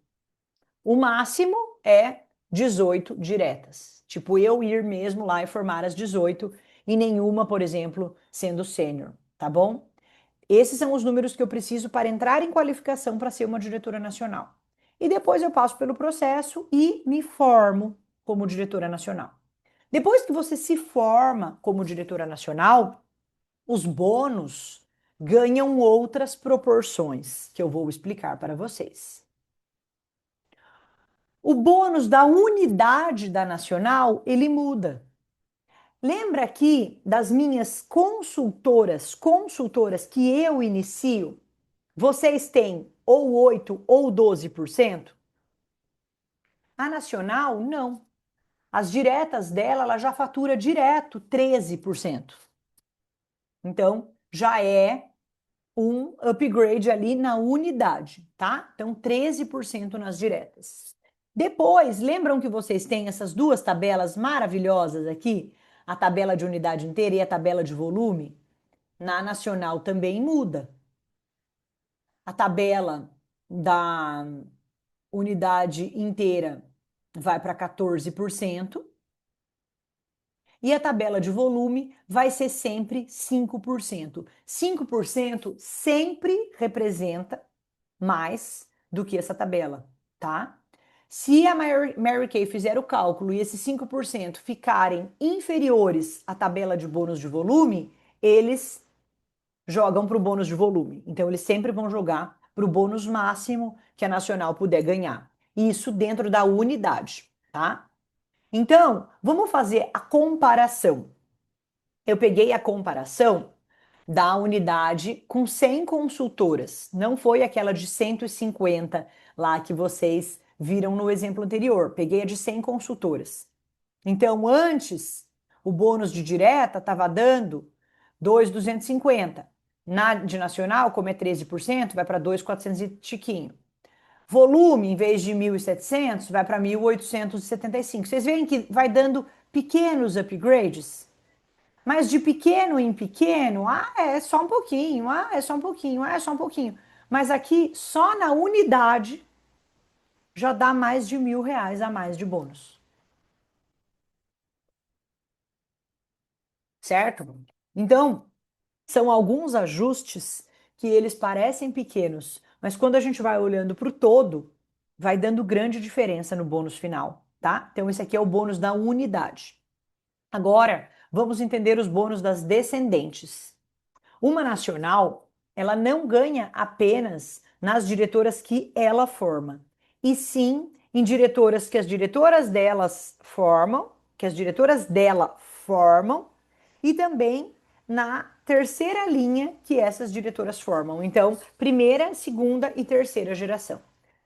S1: O máximo é 18 diretas. Tipo, eu ir mesmo lá e formar as 18 e nenhuma, por exemplo, sendo sênior, tá bom? Esses são os números que eu preciso para entrar em qualificação para ser uma diretora nacional. E depois eu passo pelo processo e me formo como diretora nacional. Depois que você se forma como diretora nacional, os bônus ganham outras proporções que eu vou explicar para vocês. O bônus da unidade da nacional, ele muda. Lembra aqui das minhas consultoras que eu inicio? Vocês têm ou 8 ou 12%? A nacional, não. As diretas dela, ela já fatura direto 13%. Então, já é um upgrade ali na unidade, tá? Então, 13% nas diretas. Depois, lembram que vocês têm essas duas tabelas maravilhosas aqui? A tabela de unidade inteira e a tabela de volume? Na nacional também muda. A tabela da unidade inteira vai para 14%. E a tabela de volume vai ser sempre 5%. 5% sempre representa mais do que essa tabela, tá? Se a Mary Kay fizer o cálculo e esses 5% ficarem inferiores à tabela de bônus de volume, eles jogam para o bônus de volume. Então, eles sempre vão jogar para o bônus máximo que a Nacional puder ganhar. Isso dentro da unidade, tá? Então, vamos fazer a comparação. Eu peguei a comparação da unidade com 100 consultoras. Não foi aquela de 150 lá que vocês viram no exemplo anterior. Peguei a de 100 consultoras. Então, antes, o bônus de direta estava dando 2.250. Na de nacional, como é 13%, vai para 2.400 e tiquinho. Volume, em vez de 1.700, vai para 1.875. Vocês veem que vai dando pequenos upgrades? Mas de pequeno em pequeno, é só um pouquinho, é só um pouquinho, é só um pouquinho. Mas aqui, só na unidade, já dá mais de R$ 1.000 a mais de bônus. Certo? Então, são alguns ajustes que eles parecem pequenos, mas quando a gente vai olhando para o todo, vai dando grande diferença no bônus final, tá? Então, esse aqui é o bônus da unidade. Agora, vamos entender os bônus das descendentes. Uma nacional, ela não ganha apenas nas diretoras que ela forma, e sim em diretoras que as diretoras delas formam, que as diretoras dela formam, e também na terceira linha que essas diretoras formam. Então, primeira, segunda e terceira geração.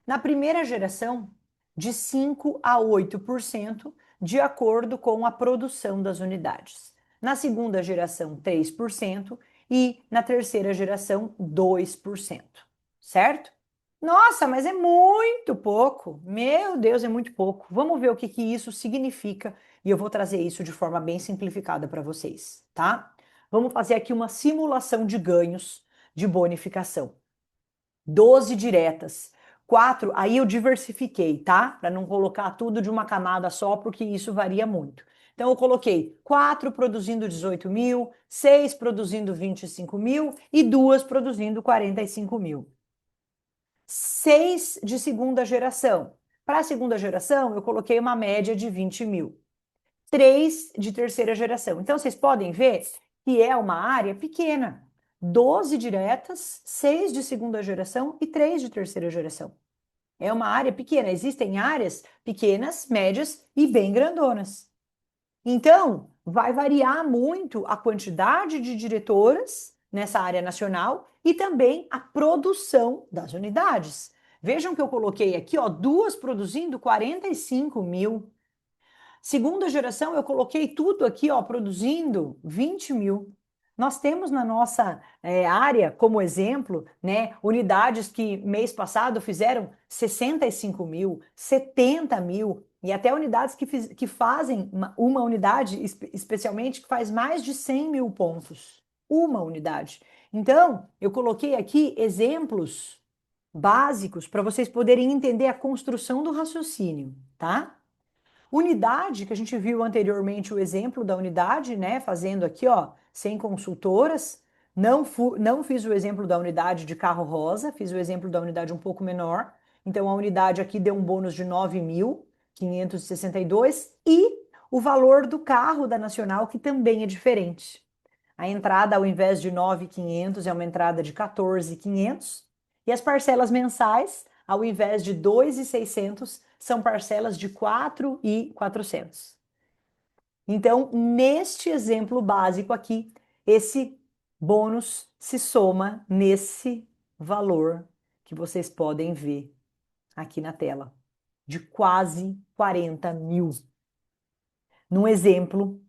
S1: Na primeira geração, de 5 a 8%, de acordo com a produção das unidades. Na segunda geração, 3%, e na terceira geração, 2%. Certo? Nossa, mas é muito pouco. Meu Deus, é muito pouco. Vamos ver o que que isso significa e eu vou trazer isso de forma bem simplificada para vocês, tá? Vamos fazer aqui uma simulação de ganhos de bonificação. 12 diretas. 4, aí eu diversifiquei, tá? Para não colocar tudo de uma camada só, porque isso varia muito. Então, eu coloquei 4 produzindo 18 mil, 6 produzindo 25 mil e 2 produzindo 45 mil. 6 de segunda geração. Para a segunda geração, eu coloquei uma média de 20 mil. 3 de terceira geração. Então, vocês podem ver que é uma área pequena. 12 diretas, 6 de segunda geração e 3 de terceira geração. É uma área pequena. Existem áreas pequenas, médias e bem grandonas. Então, vai variar muito a quantidade de diretoras nessa área nacional e também a produção das unidades. Vejam que eu coloquei aqui, ó, duas produzindo 45 mil. Segunda geração, eu coloquei tudo aqui, ó, produzindo 20 mil. Nós temos na nossa área, como exemplo, né, unidades que mês passado fizeram 65 mil, 70 mil, e até unidades que fazem, uma unidade especialmente, que faz mais de 100 mil pontos. Uma unidade. Então, eu coloquei aqui exemplos básicos para vocês poderem entender a construção do raciocínio, tá? Unidade, que a gente viu anteriormente o exemplo da unidade, né? Fazendo aqui, ó, 100 consultoras. Não fiz o exemplo da unidade de carro rosa, fiz o exemplo da unidade um pouco menor. Então, a unidade aqui deu um bônus de 9.562 e o valor do carro da Nacional, que também é diferente. A entrada, ao invés de 9.500, é uma entrada de 14.500. E as parcelas mensais, ao invés de 2.600, são parcelas de 4.400. Então, neste exemplo básico aqui, esse bônus se soma nesse valor que vocês podem ver aqui na tela, de quase 40 mil. Num exemplo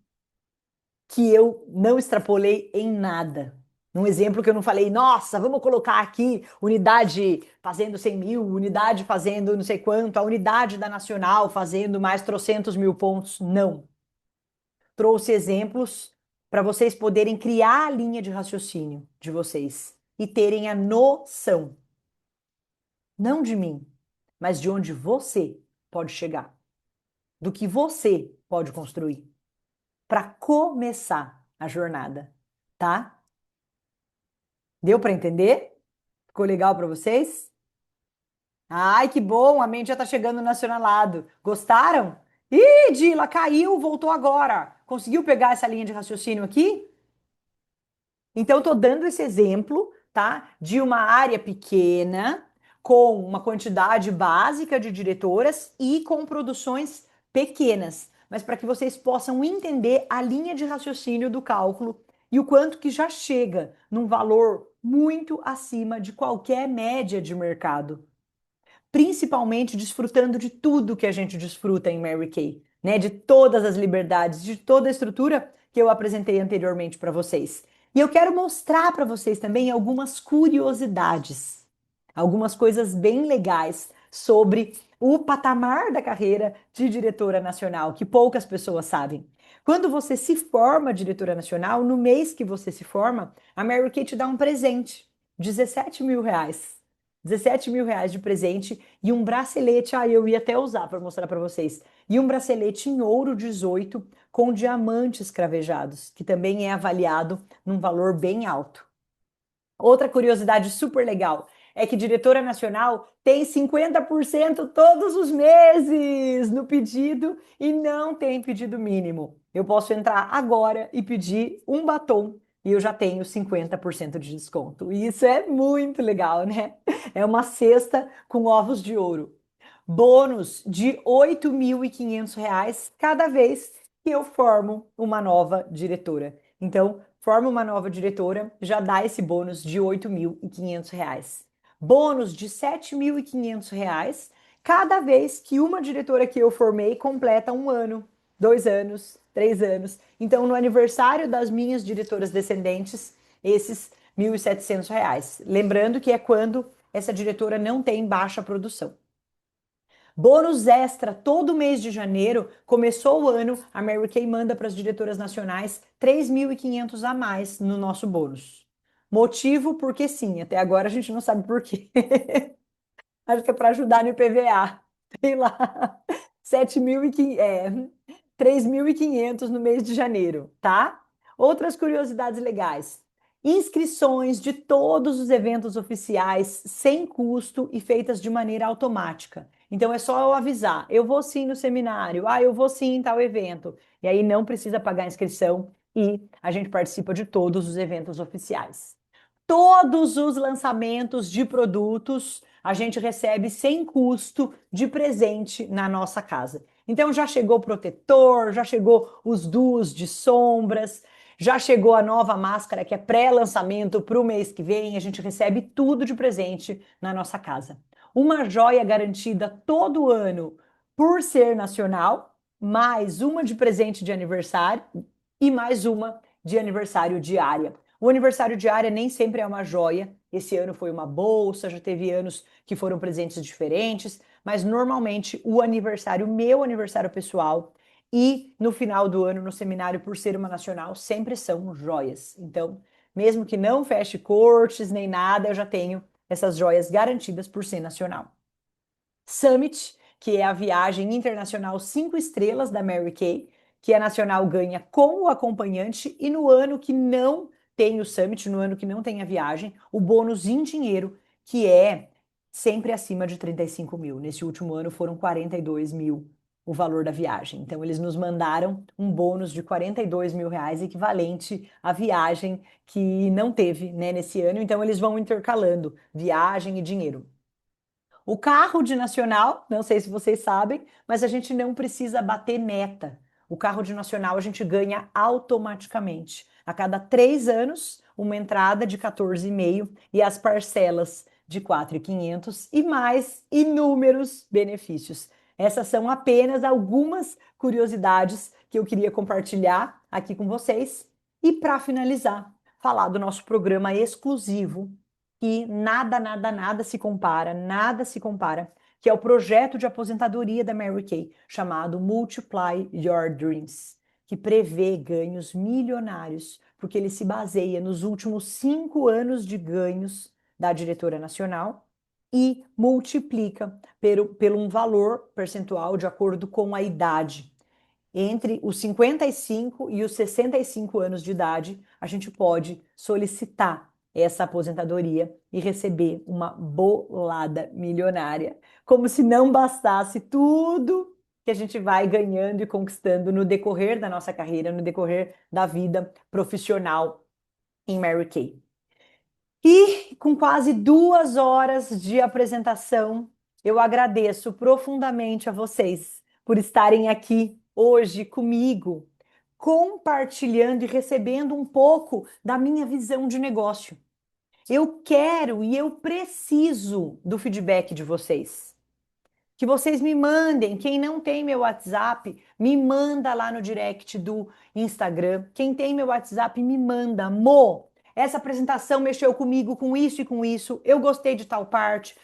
S1: que eu não extrapolei em nada. Num exemplo que eu não falei, nossa, vamos colocar aqui unidade fazendo 100 mil, unidade fazendo não sei quanto, a unidade da Nacional fazendo mais trocentos mil pontos. Não. Trouxe exemplos para vocês poderem criar a linha de raciocínio de vocês e terem a noção, não de mim, mas de onde você pode chegar, do que você pode construir para começar a jornada, tá? Deu para entender? Ficou legal para vocês? Ai, que bom, a mente já tá chegando no nacionalado. Gostaram? Ih, Dila, caiu, voltou agora. Conseguiu pegar essa linha de raciocínio aqui? Então, estou dando esse exemplo, tá? De uma área pequena, com uma quantidade básica de diretoras e com produções pequenas, mas para que vocês possam entender a linha de raciocínio do cálculo e o quanto que já chega num valor muito acima de qualquer média de mercado, principalmente desfrutando de tudo que a gente desfruta em Mary Kay, né? De todas as liberdades, de toda a estrutura que eu apresentei anteriormente para vocês. E eu quero mostrar para vocês também algumas curiosidades, algumas coisas bem legais sobre o patamar da carreira de diretora nacional, que poucas pessoas sabem. Quando você se forma diretora nacional, no mês que você se forma, a Mary Kay te dá um presente, 17 mil reais. 17 mil reais de presente e um bracelete. Ah, eu ia até usar para mostrar para vocês. E um bracelete em ouro 18 com diamantes cravejados, que também é avaliado num valor bem alto. Outra curiosidade super legal é que diretora nacional tem 50% todos os meses no pedido e não tem pedido mínimo. Eu posso entrar agora e pedir um batom e eu já tenho 50% de desconto. E isso é muito legal, né? É uma cesta com ovos de ouro. Bônus de R$ 8.500 cada vez que eu formo uma nova diretora. Então, forma uma nova diretora, já dá esse bônus de R$ 8.500. Bônus de R$ 7.500 cada vez que uma diretora que eu formei completa um ano, 2 anos, 3 anos. Então, no aniversário das minhas diretoras descendentes, esses R$ 1.700. Lembrando que é quando essa diretora não tem baixa produção. Bônus extra, todo mês de janeiro, começou o ano, a Mary Kay manda para as diretoras nacionais 3.500 a mais no nosso bônus. Motivo, porque sim, até agora a gente não sabe por quê. Acho que é para ajudar no IPVA. Sei lá, 3.500 no mês de janeiro, tá? Outras curiosidades legais. Inscrições de todos os eventos oficiais sem custo e feitas de maneira automática. Então é só eu avisar, eu vou sim no seminário, eu vou sim em tal evento. E aí não precisa pagar inscrição e a gente participa de todos os eventos oficiais. Todos os lançamentos de produtos a gente recebe sem custo de presente na nossa casa. Então já chegou o protetor, já chegou os duos de sombras, já chegou a nova máscara que é pré-lançamento para o mês que vem. A gente recebe tudo de presente na nossa casa. Uma joia garantida todo ano por ser nacional, mais uma de presente de aniversário e mais uma de aniversário diária. O aniversário diário nem sempre é uma joia. Esse ano foi uma bolsa, já teve anos que foram presentes diferentes, mas normalmente o aniversário, meu aniversário pessoal, e no final do ano, no seminário, por ser uma nacional, sempre são joias. Então, mesmo que não feche cortes nem nada, eu já tenho essas joias garantidas por ser nacional. Summit, que é a viagem internacional 5 estrelas da Mary Kay, que a nacional ganha com o acompanhante, e no ano que não tem o Summit, no ano que não tem a viagem, o bônus em dinheiro, que é sempre acima de 35 mil. Nesse último ano foram 42 mil o valor da viagem. Então, eles nos mandaram um bônus de 42 mil reais, equivalente à viagem que não teve, né, nesse ano. Então, eles vão intercalando viagem e dinheiro. O carro de nacional, não sei se vocês sabem, mas a gente não precisa bater meta. O carro de nacional a gente ganha automaticamente. A cada 3 anos, uma entrada de 14,5 e as parcelas de 4.500 e mais inúmeros benefícios. Essas são apenas algumas curiosidades que eu queria compartilhar aqui com vocês. E para finalizar, falar do nosso programa exclusivo que nada se compara, que é o projeto de aposentadoria da Mary Kay, chamado Multiply Your Dreams, que prevê ganhos milionários, porque ele se baseia nos últimos 5 anos de ganhos da diretora nacional e multiplica pelo um valor percentual de acordo com a idade. Entre os 55 e os 65 anos de idade, a gente pode solicitar essa aposentadoria e receber uma bolada milionária, como se não bastasse tudo que a gente vai ganhando e conquistando no decorrer da nossa carreira, no decorrer da vida profissional em Mary Kay. E com quase 2 horas de apresentação, eu agradeço profundamente a vocês por estarem aqui hoje comigo, compartilhando e recebendo um pouco da minha visão de negócio. Eu quero e eu preciso do feedback de vocês. Que vocês me mandem. Quem não tem meu WhatsApp, me manda lá no direct do Instagram. Quem tem meu WhatsApp, me manda. Mo, essa apresentação mexeu comigo com isso e com isso. Eu gostei de tal parte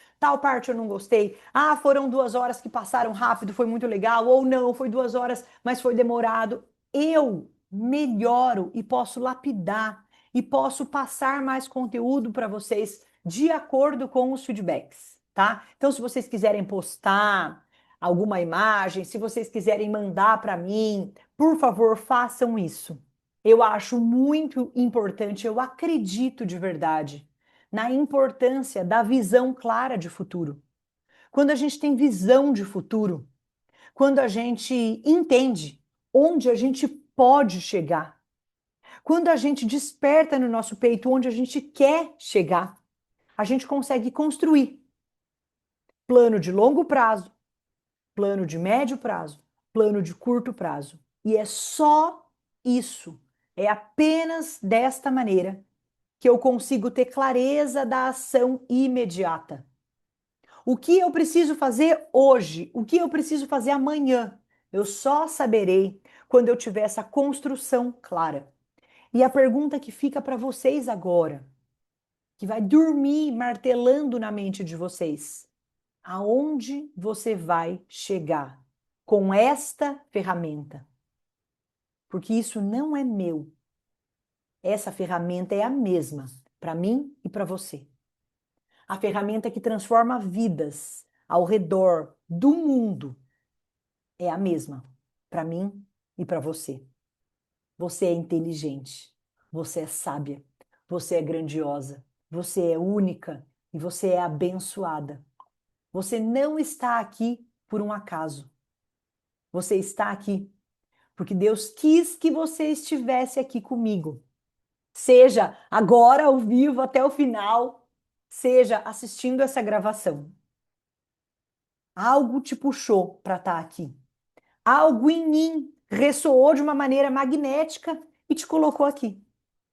S1: eu não gostei. Ah, foram 2 horas que passaram rápido, foi muito legal. Ou não, foi 2 horas, mas foi demorado. Eu melhoro e posso lapidar e posso passar mais conteúdo para vocês de acordo com os feedbacks, tá? Então, se vocês quiserem postar alguma imagem, se vocês quiserem mandar para mim, por favor, façam isso. Eu acho muito importante, eu acredito de verdade na importância da visão clara de futuro. Quando a gente tem visão de futuro, quando a gente entende onde a gente pode chegar, quando a gente desperta no nosso peito onde a gente quer chegar, a gente consegue construir plano de longo prazo, plano de médio prazo, plano de curto prazo. E é só isso, é apenas desta maneira que eu consigo ter clareza da ação imediata. O que eu preciso fazer hoje? O que eu preciso fazer amanhã? Eu só saberei quando eu tiver essa construção clara. E a pergunta que fica para vocês agora, que vai dormir martelando na mente de vocês: aonde você vai chegar com esta ferramenta? Porque isso não é meu. Essa ferramenta é a mesma para mim e para você. A ferramenta que transforma vidas ao redor do mundo é a mesma para mim e para você. Você é inteligente, você é sábia, você é grandiosa, você é única e você é abençoada. Você não está aqui por um acaso. Você está aqui porque Deus quis que você estivesse aqui comigo. seja agora ao vivo até o final, seja assistindo essa gravação. Algo te puxou para estar aqui. Algo em mim ressoou de uma maneira magnética e te colocou aqui.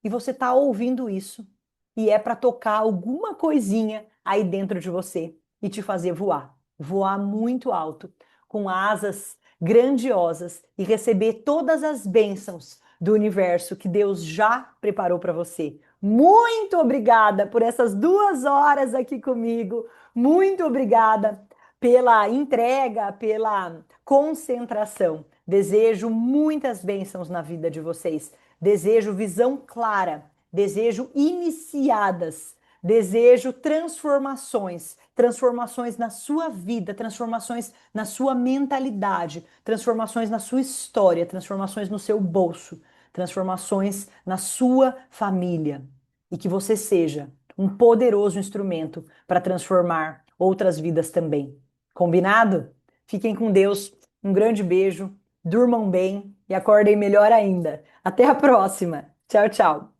S1: E você está ouvindo isso. E é para tocar alguma coisinha aí dentro de você e te fazer voar. Voar muito alto, com asas grandiosas e receber todas as bênçãos do universo que Deus já preparou para você. Muito obrigada por essas 2 horas aqui comigo. Muito obrigada pela entrega, pela concentração. Desejo muitas bênçãos na vida de vocês. Desejo visão clara, desejo iniciadas, desejo transformações, transformações na sua vida, transformações na sua mentalidade, transformações na sua história, transformações no seu bolso, transformações na sua família. E que você seja um poderoso instrumento para transformar outras vidas também. Combinado? Fiquem com Deus. Um grande beijo. Durmam bem e acordem melhor ainda. Até a próxima. Tchau, tchau.